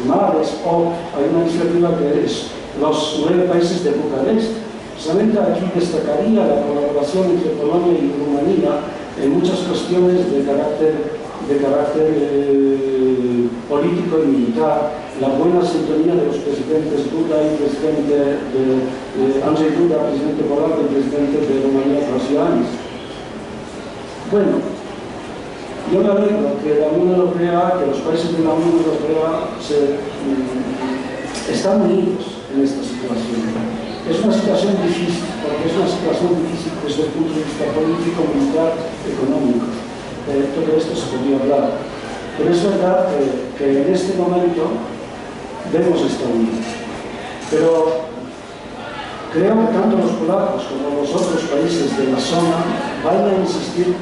mares, o hay una iniciativa que es los 9 países de Bucarest. Precisamente aquí destacaría la colaboración entre Polonia y Rumanía en muchas cuestiones de carácter político y militar, la buena sintonía de los presidentes Duda y presidente Andrzej Duda, presidente polaco, y presidente de Rumanía, Krasianis. Bueno, yo me alegro que la Unión Europea, que los países de la Unión Europea están unidos en esta situación. Es una situación difícil, porque es una situación difícil desde el punto de vista político, militar, económico. Todo esto se podría hablar. Pero es verdad que en este momento vemos esta unión. Pero creo que tanto los polacos como los otros países de la zona van a insistir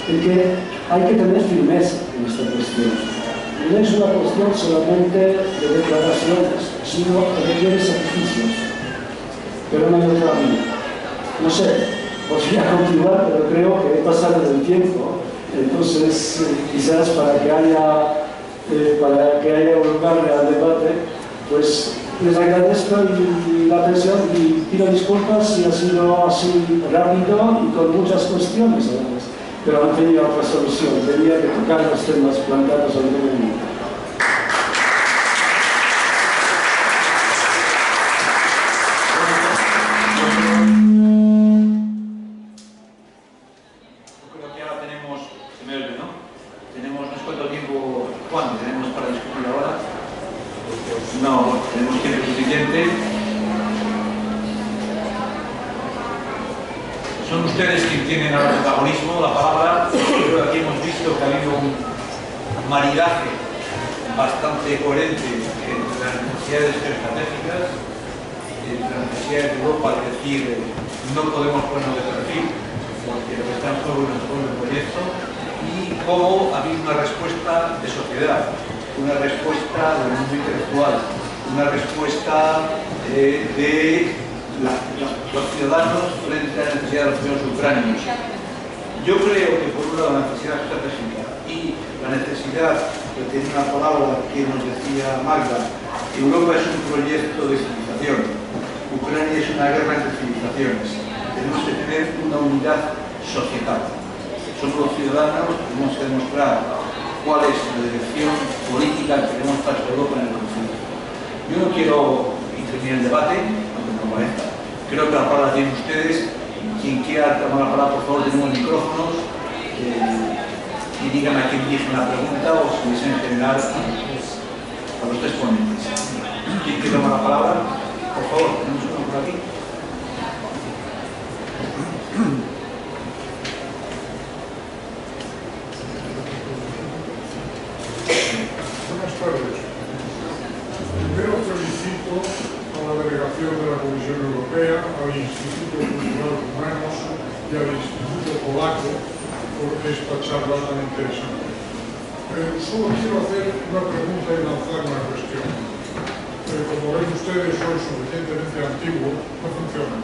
en que hay que tener firmeza en esta cuestión. No es una cuestión solamente de declaraciones, sino que requiere sacrificios. Pero no hay otra vía. No sé, podría continuar, pero creo que he pasado del tiempo. Entonces, quizás para que haya lugar al debate, pues les agradezco la atención y pido disculpas si ha sido así rápido y con muchas cuestiones a la vez. Pero han tenido otra solución, tenía que tocar los temas planteados anteriormente. Creo que ahora tenemos, se me oye, ¿no? Tenemos, no sé cuánto tiempo, ¿cuánto tenemos para discutir ahora? No, tenemos tiempo suficiente. Son ustedes quienes tienen ahora el protagonismo, la palabra. Creo que aquí hemos visto que ha habido un maridaje bastante coherente entre las necesidades geoestratégicas, entre las necesidades de Europa, es decir, no podemos ponernos de perfil, porque lo que está en juego es nuestro proyecto, y cómo ha habido una respuesta de sociedad, una respuesta del mundo intelectual, una respuesta de los ciudadanos frente a la necesidad de los ciudadanos ucranianos. Yo creo que por un lado la necesidad estratégica y la necesidad, que tiene una palabra que nos decía Magda, Europa es un proyecto de civilización, Ucrania es una guerra entre civilizaciones, tenemos que tener una unidad societal. Somos los ciudadanos que tenemos que demostrar cuál es la dirección política que queremos para Europa en el conflicto. Yo no quiero intervenir en el debate, creo que la palabra tienen ustedes. Quien quiera tomar la palabra, por favor, tenemos micrófonos y digan a quién dirigen la pregunta o si es en general a los tres ponentes. ¿Quién quiere tomar la palabra? Por favor, tenemos uno por aquí. Buenas tardes. Primero felicito a la delegación de la Comisión Europea, al Instituto Cultural Humanos y al Instituto Polaco por esta charla tan interesante. Solo quiero hacer una pregunta y lanzar una cuestión. Como ven ustedes, soy suficientemente antiguo, no funciona.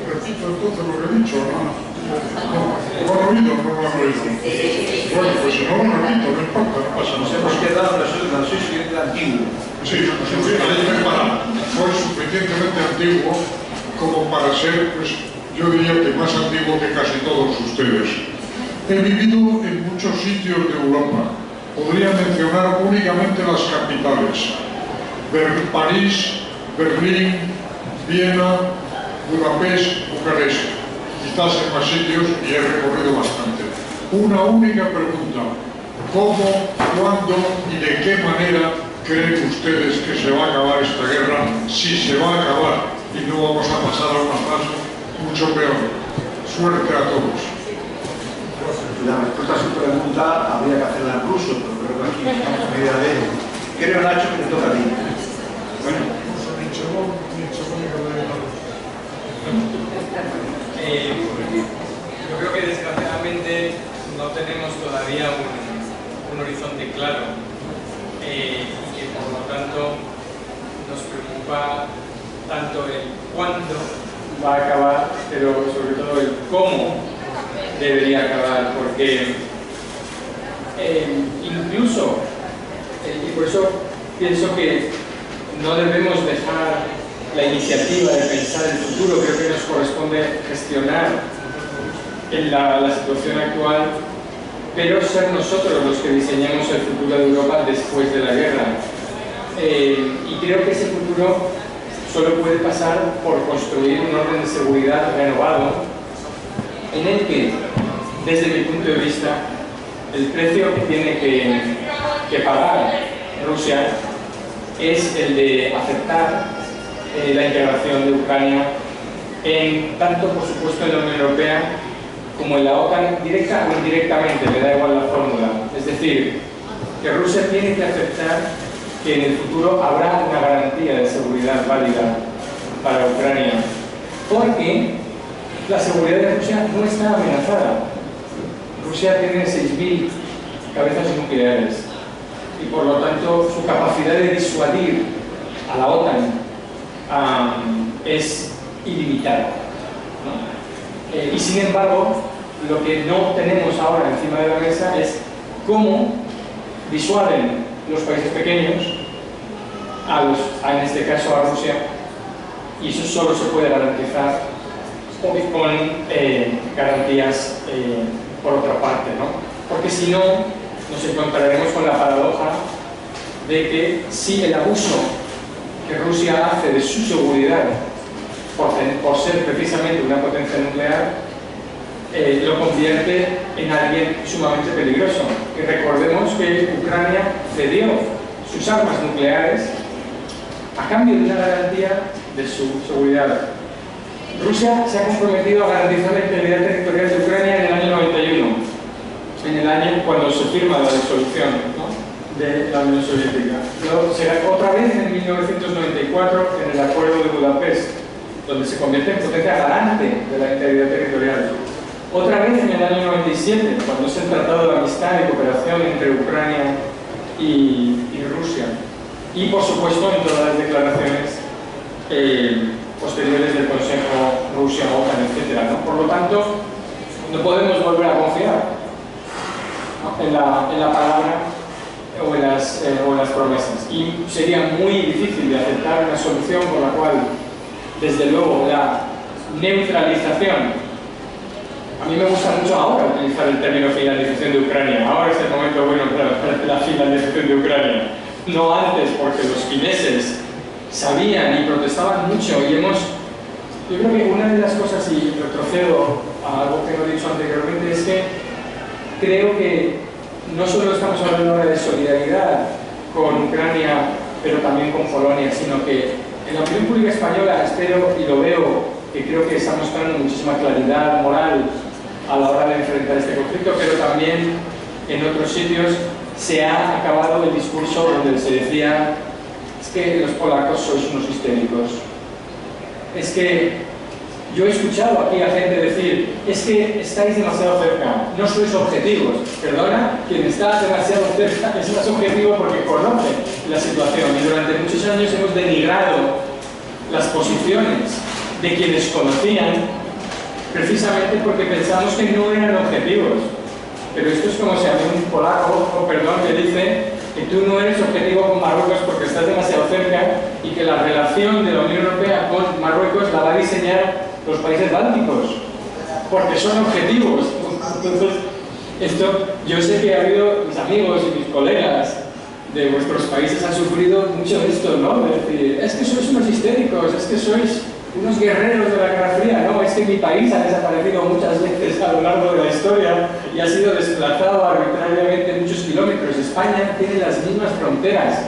Repito entonces lo que he dicho, ¿no? ¿Lo han oído o no lo han oído? Bueno, pues si no lo repito, no importa, no pasa Nos nada. hemos quedado en la suficientemente antiguo. Sí, soy suficientemente antiguo como para ser, pues, yo diría que más antiguo que casi todos ustedes. He vivido en muchos sitios de Europa. Podría mencionar únicamente las capitales: París, Berlín, Viena, Budapest, Bucarest. Quizás en más sitios y he recorrido bastante. Una única pregunta: ¿cómo, cuándo y de qué manera creen ustedes que se va a acabar esta guerra, si se va a acabar y no vamos a pasar a una fase mucho peor? Suerte a todos. La respuesta a su pregunta habría que hacerla en ruso, pero creo que aquí estamos en idea de ello. Creo, Nacho, que te toca a ti. Bueno. Yo creo que desgraciadamente no tenemos todavía un horizonte claro y que por lo tanto nos preocupa tanto el cuándo va a acabar, pero sobre todo el cómo debería acabar, porque incluso, y por eso pienso que no debemos dejar la iniciativa de pensar el futuro. Creo que nos corresponde gestionar en la situación actual, pero ser nosotros los que diseñamos el futuro de Europa después de la guerra. Y creo que ese futuro solo puede pasar por construir un orden de seguridad renovado, en el que, desde mi punto de vista, el precio que tiene que pagar Rusia es el de aceptar la integración de Ucrania tanto por supuesto en la Unión Europea como en la OTAN, directa o indirectamente, le da igual la fórmula. Es decir, que Rusia tiene que aceptar que en el futuro habrá una garantía de seguridad válida para Ucrania, porque la seguridad de Rusia no está amenazada. Rusia tiene 6.000 cabezas nucleares y por lo tanto su capacidad de disuadir a la OTAN es ilimitada, ¿no? Y sin embargo, lo que no tenemos ahora encima de la mesa es cómo disuaden los países pequeños en este caso a Rusia, y eso solo se puede garantizar con garantías por otra parte, ¿no? Porque si no, nos encontraremos con la paradoja de que si el abuso que Rusia hace de su seguridad por ser precisamente una potencia nuclear lo convierte en alguien sumamente peligroso. Y recordemos que Ucrania cedió sus armas nucleares a cambio de una garantía de su seguridad. Rusia se ha comprometido a garantizar la integridad territorial de Ucrania en el año 91, en el año cuando se firma la disolución, ¿no?, de la Unión Soviética. Luego será otra vez en 1994 en el Acuerdo de Budapest, donde se convierte en potencia garante de la integridad territorial. Otra vez en el año 97, cuando es el Tratado de Amistad y Cooperación entre Ucrania y Rusia. Y por supuesto en todas las declaraciones posteriores del Consejo Rusia-OTAN, etc., ¿no? Por lo tanto, no podemos volver a confiar, ¿no?, en la palabra o en las promesas. Y sería muy difícil de aceptar una solución por la cual, desde luego, la neutralización. A mí me gusta mucho ahora utilizar el término finalización de Ucrania. Ahora es el momento bueno para la finalización de Ucrania. No antes, porque los fineses sabían y protestaban mucho. Y yo creo que una de las cosas, y retrocedo a algo que no he dicho anteriormente, es que creo que no solo estamos hablando ahora de solidaridad con Ucrania, pero también con Polonia, sino que en la opinión pública española espero y lo veo, que creo que está mostrando muchísima claridad moral a la hora de enfrentar este conflicto, pero también en otros sitios se ha acabado el discurso donde se decía: es que los polacos sois unos histéricos. Es que yo he escuchado aquí a gente decir: es que estáis demasiado cerca, no sois objetivos. Perdona, quien está demasiado cerca es más objetivo porque conoce la situación, y durante muchos años hemos denigrado las posiciones de quienes conocían, precisamente porque pensamos que no eran objetivos. Pero esto es como si a mí un polaco, que dice que tú no eres objetivo con Marruecos porque estás demasiado cerca y que la relación de la Unión Europea con Marruecos la va a diseñar los países bálticos, porque son objetivos. Entonces, esto, yo sé que ha habido mis amigos y mis colegas de vuestros países han sufrido mucho de esto, ¿no? De decir, es que sois unos histéricos, es que sois unos guerreros de la Guerra Fría, ¿no? Es que mi país ha desaparecido muchas veces a lo largo de la historia y ha sido desplazado arbitrariamente muchos kilómetros. España tiene las mismas fronteras,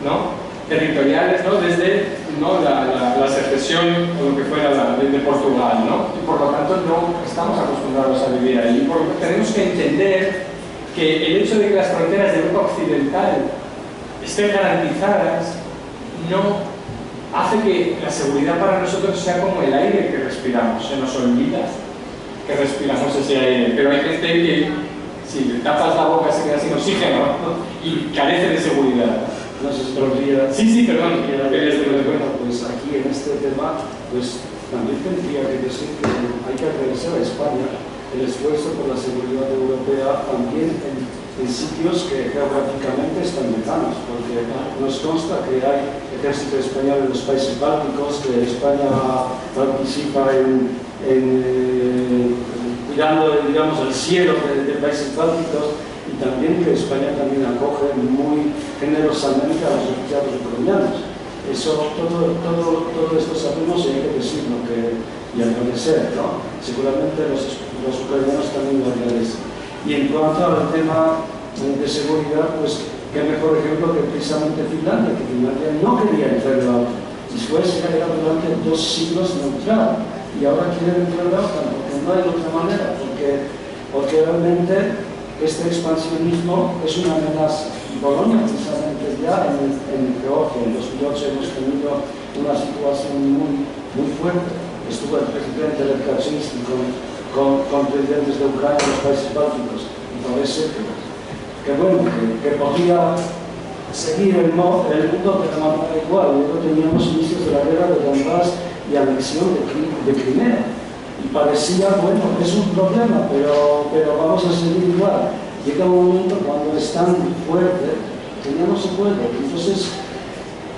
¿no? Territoriales, ¿no? Desde la secesión o lo que fuera de Portugal, ¿no? Y por lo tanto no estamos acostumbrados a vivir ahí. Por lo que tenemos que entender que el hecho de que las fronteras de Europa Occidental estén garantizadas no hace que la seguridad para nosotros sea como el aire que respiramos. Se nos olvida que respiramos ese aire, pero hay gente que si le tapas la boca se queda sin oxígeno, ¿no? Y carece de seguridad. No sé si podría... Sí, perdón. Bueno, pues aquí en este tema, pues también tendría que decir que hay que agradecer a España el esfuerzo por la seguridad europea también en sitios que geográficamente están lejanos, porque nos consta que hay ejército español en los países bálticos, que España participa cuidando, digamos, el cielo de países bálticos, y también que España también acoge muy generosamente a los refugiados ucranianos. Eso, todo esto sabemos y hay que decirlo y agradecer, ¿no? Seguramente los ucranianos también lo agradecen. Y en cuanto al tema de seguridad, pues qué mejor ejemplo que precisamente Finlandia, que Finlandia no quería entrar en la OTAN. Después era durante 2 siglos neutral y ahora quieren entrar en la OTAN porque no hay otra manera, porque realmente este expansionismo es una amenaza. Y Polonia, precisamente ya en Georgia, en 2008 hemos tenido una situación muy fuerte. Estuvo el presidente Lech Kaczynski con presidentes de Ucrania y los países bálticos. Y parece que bueno, que podría seguir el mundo de la manera igual. Luego teníamos inicios de la guerra de Donbass y anexión de Crimea. Y parecía, bueno, es un problema, pero vamos a seguir igual. Llega un momento cuando es tan fuerte que ya no se puede. Entonces,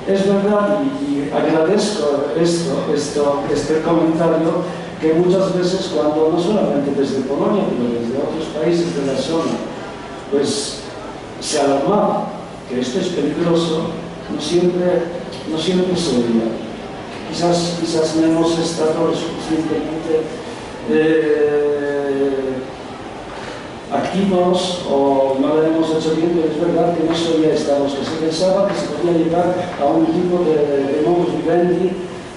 es verdad, y agradezco este comentario, que muchas veces cuando, no solamente desde Polonia, pero desde otros países de la zona, pues se alarmaba que esto es peligroso, no siempre se veía. Quizás no hemos estado lo suficientemente activos o no lo hemos hecho bien, pero es verdad que no solía estar. Que se pensaba que se podía llegar a un tipo de modus vivendi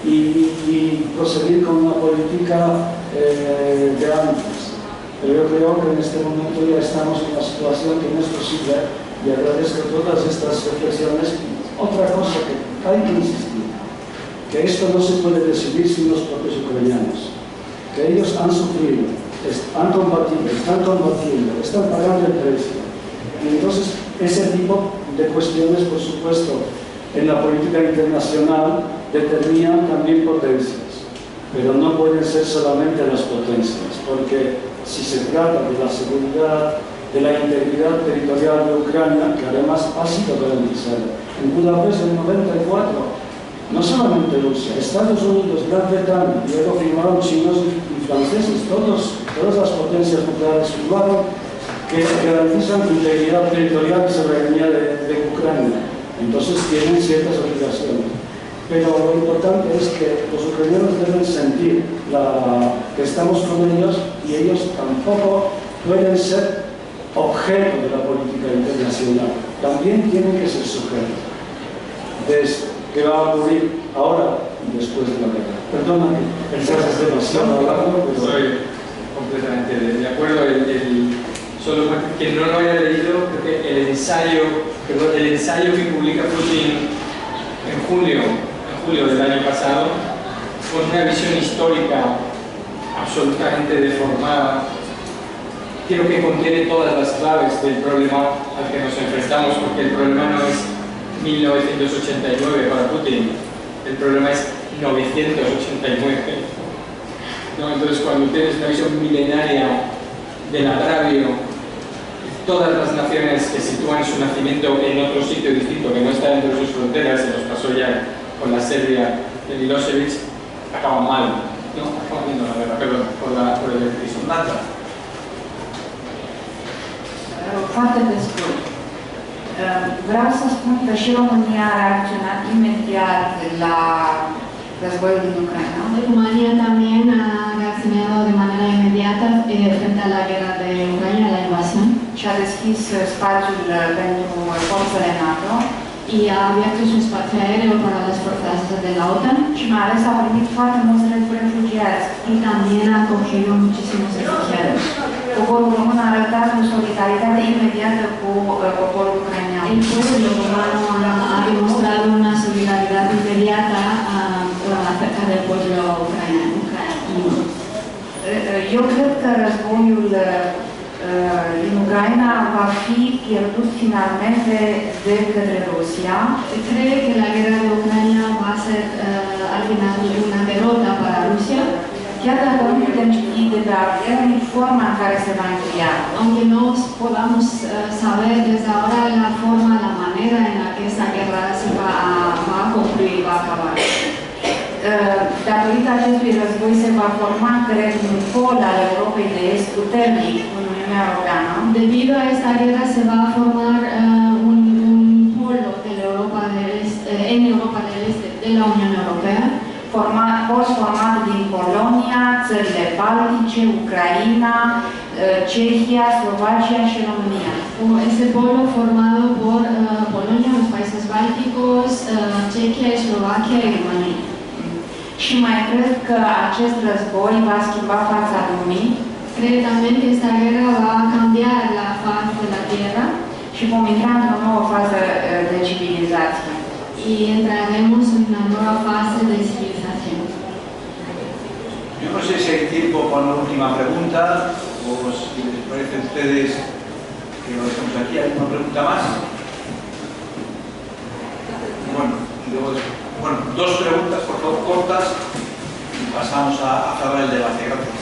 y proseguir con una política de antes. Pero yo creo que en este momento ya estamos en una situación que no es posible y agradezco todas estas reflexiones. Otra cosa que hay que insistir, que esto no se puede decidir sin los propios ucranianos, que ellos han sufrido, han combatido, están combatiendo, están pagando el precio. Y entonces ese tipo de cuestiones, por supuesto, en la política internacional determinan también potencias, pero no pueden ser solamente las potencias, porque si se trata de la seguridad, de la integridad territorial de Ucrania, que además ha sido garantizada. En Budapest en 94, no solamente Rusia, Estados Unidos, Gran Bretaña, y luego firmaron chinos y franceses, todas las potencias nucleares firmaron que garantizan integridad territorial y soberanía de Ucrania. Entonces tienen ciertas obligaciones. Pero lo importante es que los ucranianos deben sentir que estamos con ellos y ellos tampoco pueden ser objeto de la política internacional. También tienen que ser sujetos de esto que va a ocurrir ahora y después de la guerra. Perdona que el caso es demasiado largo, pero... Estoy completamente de acuerdo. Solo que no lo haya leído, creo que el ensayo que publica Putin en julio del año pasado, con una visión histórica absolutamente deformada, creo que contiene todas las claves del problema al que nos enfrentamos, porque el problema no es 1989 para Putin, el problema es 989. ¿No? Entonces, cuando tienes una visión milenaria del agravio todas las naciones que sitúan su nacimiento en otro sitio distinto que no está dentro de sus fronteras, se nos pasó ya con la Serbia de Milosevic, acaban mal, ¿no? Acaban viendo la guerra, perdón, por el electrismo. Foarte pe scurt. Vreau să spun că și România a reacționat imediat la războiul din Ucraina. Rumanía también ha reaccionado de manera inmediata frente a la guerra de Ucrania, la invasión. Și a deschis spațiul pentru forțele NATO. Y ha abierto su espacio aéreo para las fuerzas de la OTAN. Și mai ales a primit foarte mulți refugiați. Y también ha acogido muchísimos refugiados. Poporul român a arătat o solidaritate imediată cu poporul ucrainean. El pueblo romano ha demostrado una solidaridad inmediata acerca del pueblo ucraniano. Eu cred că războiul din Ucraina va fi pierdut finalmente de către Rusia. Cree que la guerra de Ucrania va a ser al final una derrota para Rusia. Chiar dacă nu putem ști de pe acum forma în care se va încheia. Aunque no podamos saber desde ahora la forma, la manera en la que esa guerra se va a concluir, va a acabar. Datorită acestui război se va forma, cred, un pol al Europei de Est puternic în Uniunea Europeană. Debido a esta guerra se va a formar un polo de la Europa del Est, en Europa del Este de la Unión Europea. Post format din Polonia, țările Baltice, Ucraina, Cehia, Slovacia și România. Ese polo formado por Polonia, los países bálticos, Chechia, Eslovaquia y Rumanía. Și mai cred că acest război va schimba fața lumii. Cree también que esta guerra va a cambiar la faz de la tierra. Și vom intra într-o nouă fază de civilizație. Y entraremos en una nueva fase de civilización. Yo no sé si hay tiempo para una última pregunta o si les parece a ustedes que lo dejamos aquí. ¿Hay una pregunta más? Bueno, dos preguntas, por favor, cortas y pasamos a cerrar el debate. Gracias.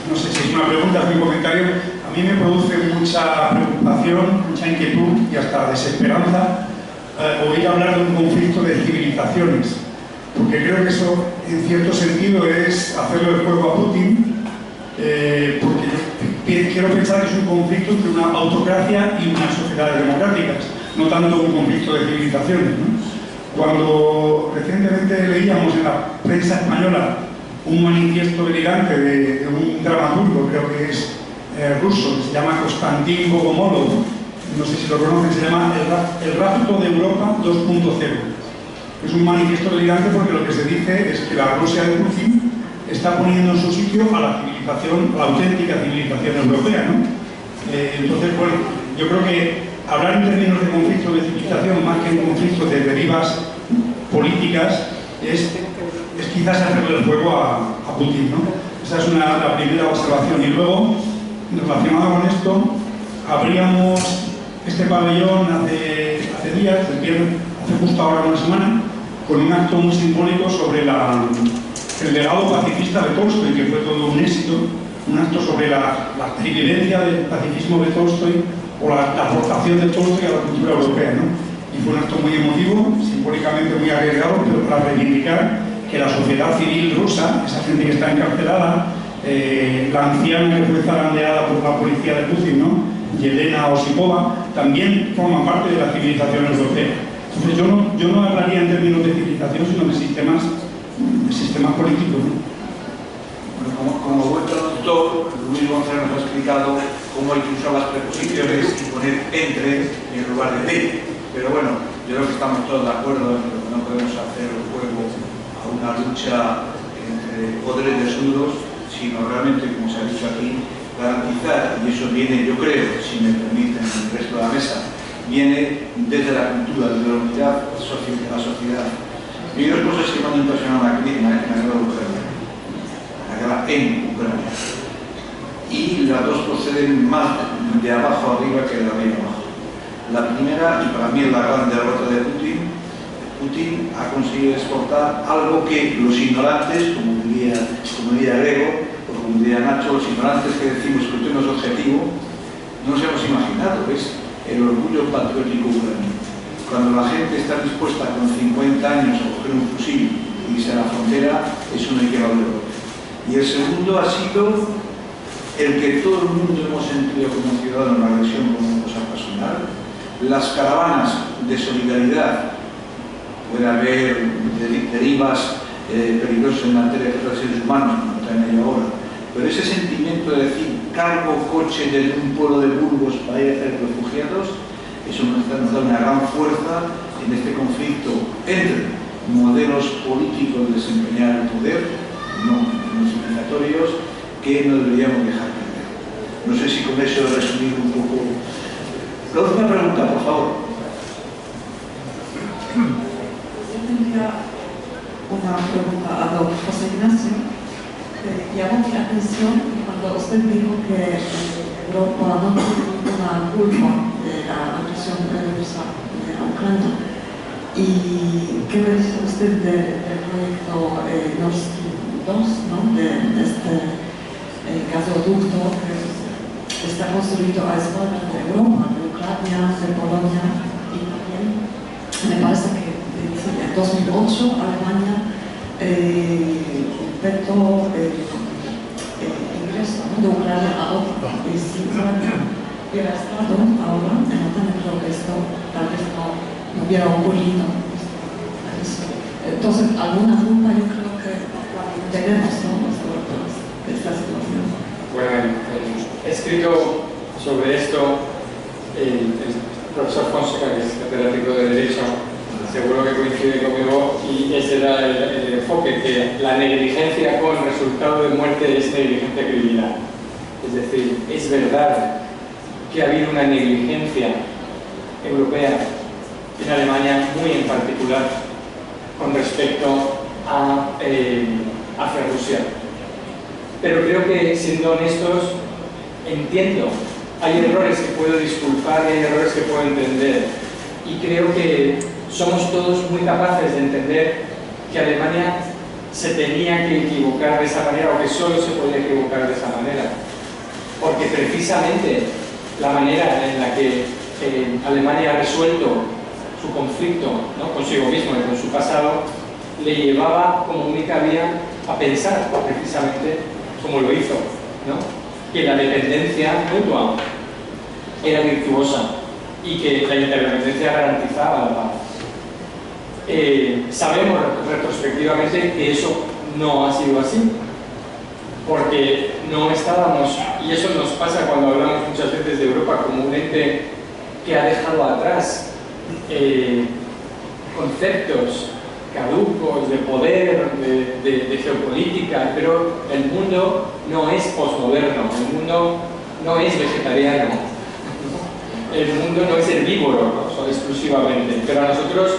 No sé si es una pregunta o un comentario. A mí me produce mucha preocupación, mucha inquietud y hasta desesperanza oír hablar de un conflicto de civilizaciones, porque creo que eso, en cierto sentido, es hacerle el juego a Putin, porque yo quiero pensar que es un conflicto entre una autocracia y unas sociedades democráticas, no tanto un conflicto de civilizaciones, ¿no? Cuando recientemente leíamos en la prensa española un manifiesto delirante de un dramaturgo, creo que es ruso, que se llama Konstantin Bogomolov, no sé si lo conocen, se llama El rapto de Europa 2.0. Es un manifiesto delirante porque lo que se dice es que la Rusia de Putin está poniendo en su sitio a la civilización, a la auténtica civilización europea, ¿no? Entonces, bueno, yo creo que hablar en términos de conflicto de civilización más que en conflicto de derivas políticas es quizás hacerle el juego a Putin, ¿no? Esa es la primera observación. Y luego, relacionado con esto, abríamos este pabellón hace días, hace justo ahora una semana, con un acto muy simbólico sobre el legado pacifista de Tolstoy, que fue todo un éxito, un acto sobre la evidencia del pacifismo de Tolstoy o la aportación de Tolstoy a la cultura europea, ¿no? Y fue un acto muy emotivo, simbólicamente muy arriesgado, pero para reivindicar que la sociedad civil rusa, esa gente que está encarcelada, la anciana que fue zarandeada por la policía de Putin, ¿no? Yelena Osipova, también forman parte de la civilización europea. Entonces yo no hablaría en términos de civilización, sino de sistemas políticos, ¿no? Bueno, como buen traductor, Luis González nos ha explicado cómo hay que usar las preposiciones y poner entre en lugar de de. Pero bueno, yo creo que estamos todos de acuerdo en que no podemos hacer el juego a una lucha entre poderes desnudos, sino realmente, como se ha dicho aquí, garantizar, y eso viene, yo creo, si me permiten el resto de la mesa, viene desde la cultura, desde la unidad de la sociedad. Y hay dos cosas que me han impresionado aquí en la guerra de Ucrania, la guerra en Ucrania. Y las dos proceden más de abajo arriba que de arriba abajo. La primera, y para mí es la gran derrota de Putin, Putin ha conseguido exportar algo que los ignorantes, como diría Grego, como diría Nacho, los ignorantes que decimos que esto no es objetivo, no nos hemos imaginado, es el orgullo patriótico ucraniano. Cuando la gente está dispuesta con 50 años a coger un fusil y irse a la frontera, eso no hay que valorarlo. Y el segundo ha sido el que todo el mundo hemos sentido como ciudadanos, la agresión como cosa personal, las caravanas de solidaridad, puede haber derivas peligrosas en materia de los seres humanos, como traen ahí ahora, pero ese sentimiento de decir, cargo coche desde un pueblo de Burgos para ir a hacer refugiados, eso nos da una gran fuerza en este conflicto entre modelos políticos de desempeñar el poder, no los civilizatorios, que no deberíamos dejar perder. No sé si con eso he resumido un poco. La última pregunta, por favor. Yo tendría una pregunta a don José Ignacio. Llamó mi atención cuando usted dijo que Europa no tiene ninguna culpa de la agresión rusa a Ucrania. ¿Y qué me dice usted del proyecto Nord Stream 2, ¿no? de este gasoducto que está construido a espaldas de Europa, de Ucrania, de Polonia y también me parece que en 2008 Alemania vetó ingreso de Ucrania a OTAN y si Ucrania hubiera estado ahora en OTAN, creo que esto tal vez no hubiera ocurrido. Entonces, alguna culpa yo creo que tenemos, ¿no? de esta situación. Bueno, he escrito sobre esto el profesor Fonseca, que es catedrático de Derecho, seguro que coincide conmigo, y ese era el enfoque, que la negligencia con resultado de muerte es negligencia criminal. Es decir, es verdad que ha habido una negligencia europea, en Alemania muy en particular, con respecto a hacia Rusia. Pero creo que, siendo honestos, entiendo. Hay errores que puedo disculpar y hay errores que puedo entender. Y creo que somos todos muy capaces de entender que Alemania se tenía que equivocar de esa manera, o que solo se podía equivocar de esa manera. Porque precisamente la manera en la que Alemania ha resuelto su conflicto, ¿no?, consigo mismo y con su pasado, le llevaba como única vía a pensar precisamente como lo hizo, ¿no?, que la dependencia mutua era virtuosa y que la interdependencia garantizaba la paz. Sabemos retrospectivamente que eso no ha sido así, porque no estábamos, y eso nos pasa cuando hablamos muchas veces de Europa como un ente que ha dejado atrás conceptos caducos de poder, de geopolítica, pero el mundo no es posmoderno, el mundo no es vegetariano, el mundo no es herbívoro, ¿no?, exclusivamente, pero a nosotros,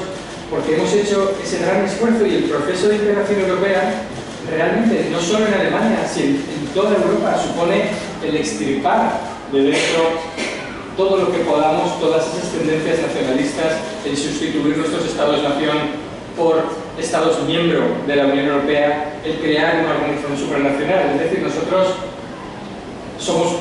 porque hemos hecho ese gran esfuerzo y el proceso de integración europea, realmente no solo en Alemania, sino en toda Europa, supone el extirpar de dentro todo lo que podamos, todas esas tendencias nacionalistas, el sustituir nuestros estados-nación por estados miembros de la Unión Europea, el crear una organización supranacional. Es decir, nosotros somos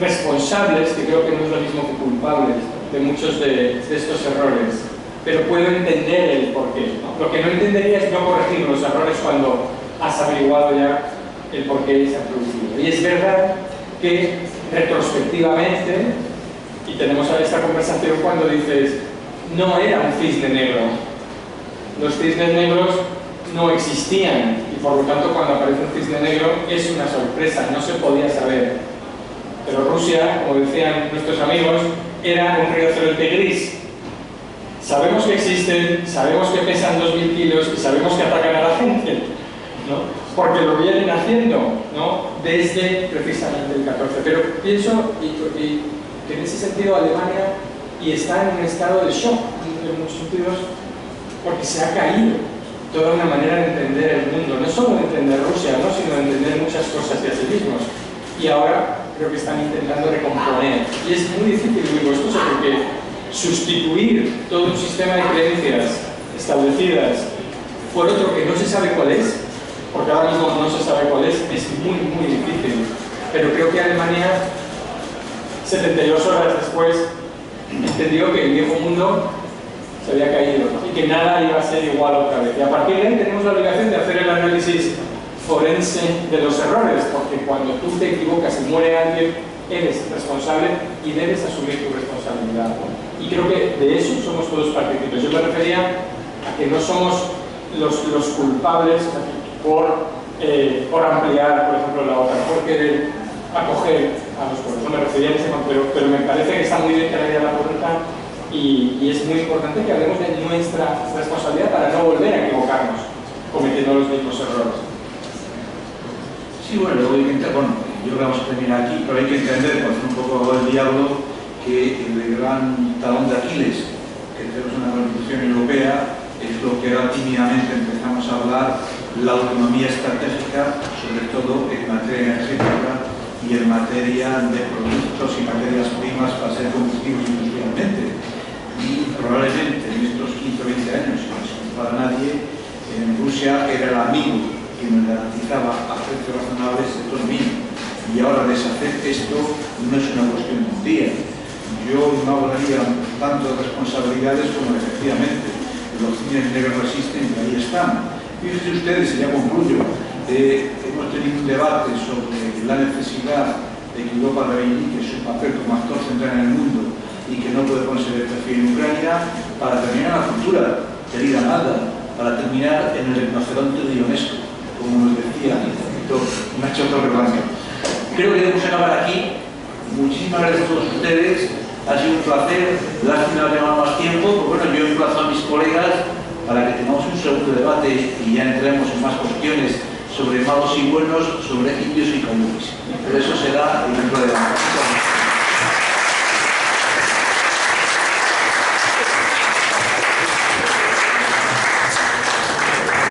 responsables, que creo que no es lo mismo que culpables, de muchos de estos errores, pero puedo entender el porqué, ¿no? Lo que no entendería es no corregir los errores cuando has averiguado ya el porqué se ha producido. Y es verdad que retrospectivamente, y tenemos esta conversación cuando dices, no era un cisne negro. Los cisnes negros no existían y por lo tanto cuando aparece un cisne negro es una sorpresa, no se podía saber. Pero Rusia, como decían nuestros amigos, era un rinoceronte gris. Sabemos que existen, sabemos que pesan 2000 kilos y sabemos que atacan a la gente, ¿no?, porque lo vienen haciendo, ¿no?, desde precisamente el 14. Pero pienso que en ese sentido Alemania está en un estado de shock en muchos sentidos, porque se ha caído toda una manera de entender el mundo, no solo de entender Rusia, ¿no?, sino de entender muchas cosas de a sí mismos. Y ahora creo que están intentando recomponer. Y es muy difícil, muy costoso, porque sustituir todo un sistema de creencias establecidas por otro que no se sabe cuál es, porque porque ahora mismo no se sabe cuál es muy, muy difícil. Pero creo que Alemania, 72 horas después, entendió que el viejo mundo se había caído y que nada iba a ser igual otra vez. Y a partir de ahí tenemos la obligación de hacer el análisis forense de los errores, porque cuando tú te equivocas y muere alguien, eres responsable y debes asumir tu responsabilidad. Y creo que de eso somos todos partícipes. Yo me refería a que no somos los culpables por ampliar, por ejemplo, la OTAN, por querer acoger a los pueblos. No me refería a ese tema, pero me parece que está muy bien que haya la pregunta y es muy importante que hablemos de nuestra responsabilidad para no volver a equivocarnos cometiendo los mismos errores. Sí, bueno, yo creo que vamos a terminar aquí, pero hay que entender, por hacer un poco el diálogo, que el gran talón de Aquiles que tenemos en la Constitución Europea es lo que ahora tímidamente empezamos a hablar, la autonomía estratégica, sobre todo en materia energética y en materia de productos y materias primas para ser combustibles industrialmente. Y probablemente en estos 15 o 20 años, si no se compara a nadie, en Rusia era el amigo que nos garantizaba a precios razonables autonomía. Y ahora deshacer esto no es una cuestión de un día. Yo no hablaría tanto de responsabilidades como efectivamente los cines negros resisten y ahí están. Fíjense ustedes, y ya concluyo, hemos tenido un debate sobre la necesidad de que Europa reivindique su papel como actor central en el mundo y que no puede ponerse de perfil en Ucrania, para terminar la cultura, querida Amada, para terminar en el rinoceronte de UNESCO, como nos decía Nacho Torre Blanco. Creo que debemos acabar aquí. Muchísimas gracias a todos ustedes. Ha sido un placer. Lástima que llevamos más tiempo. Pero bueno, yo emplazo a mis colegas para que tengamos un segundo debate y ya entremos en más cuestiones sobre malos y buenos, sobre indios y comunes. Pero eso será el dentro de la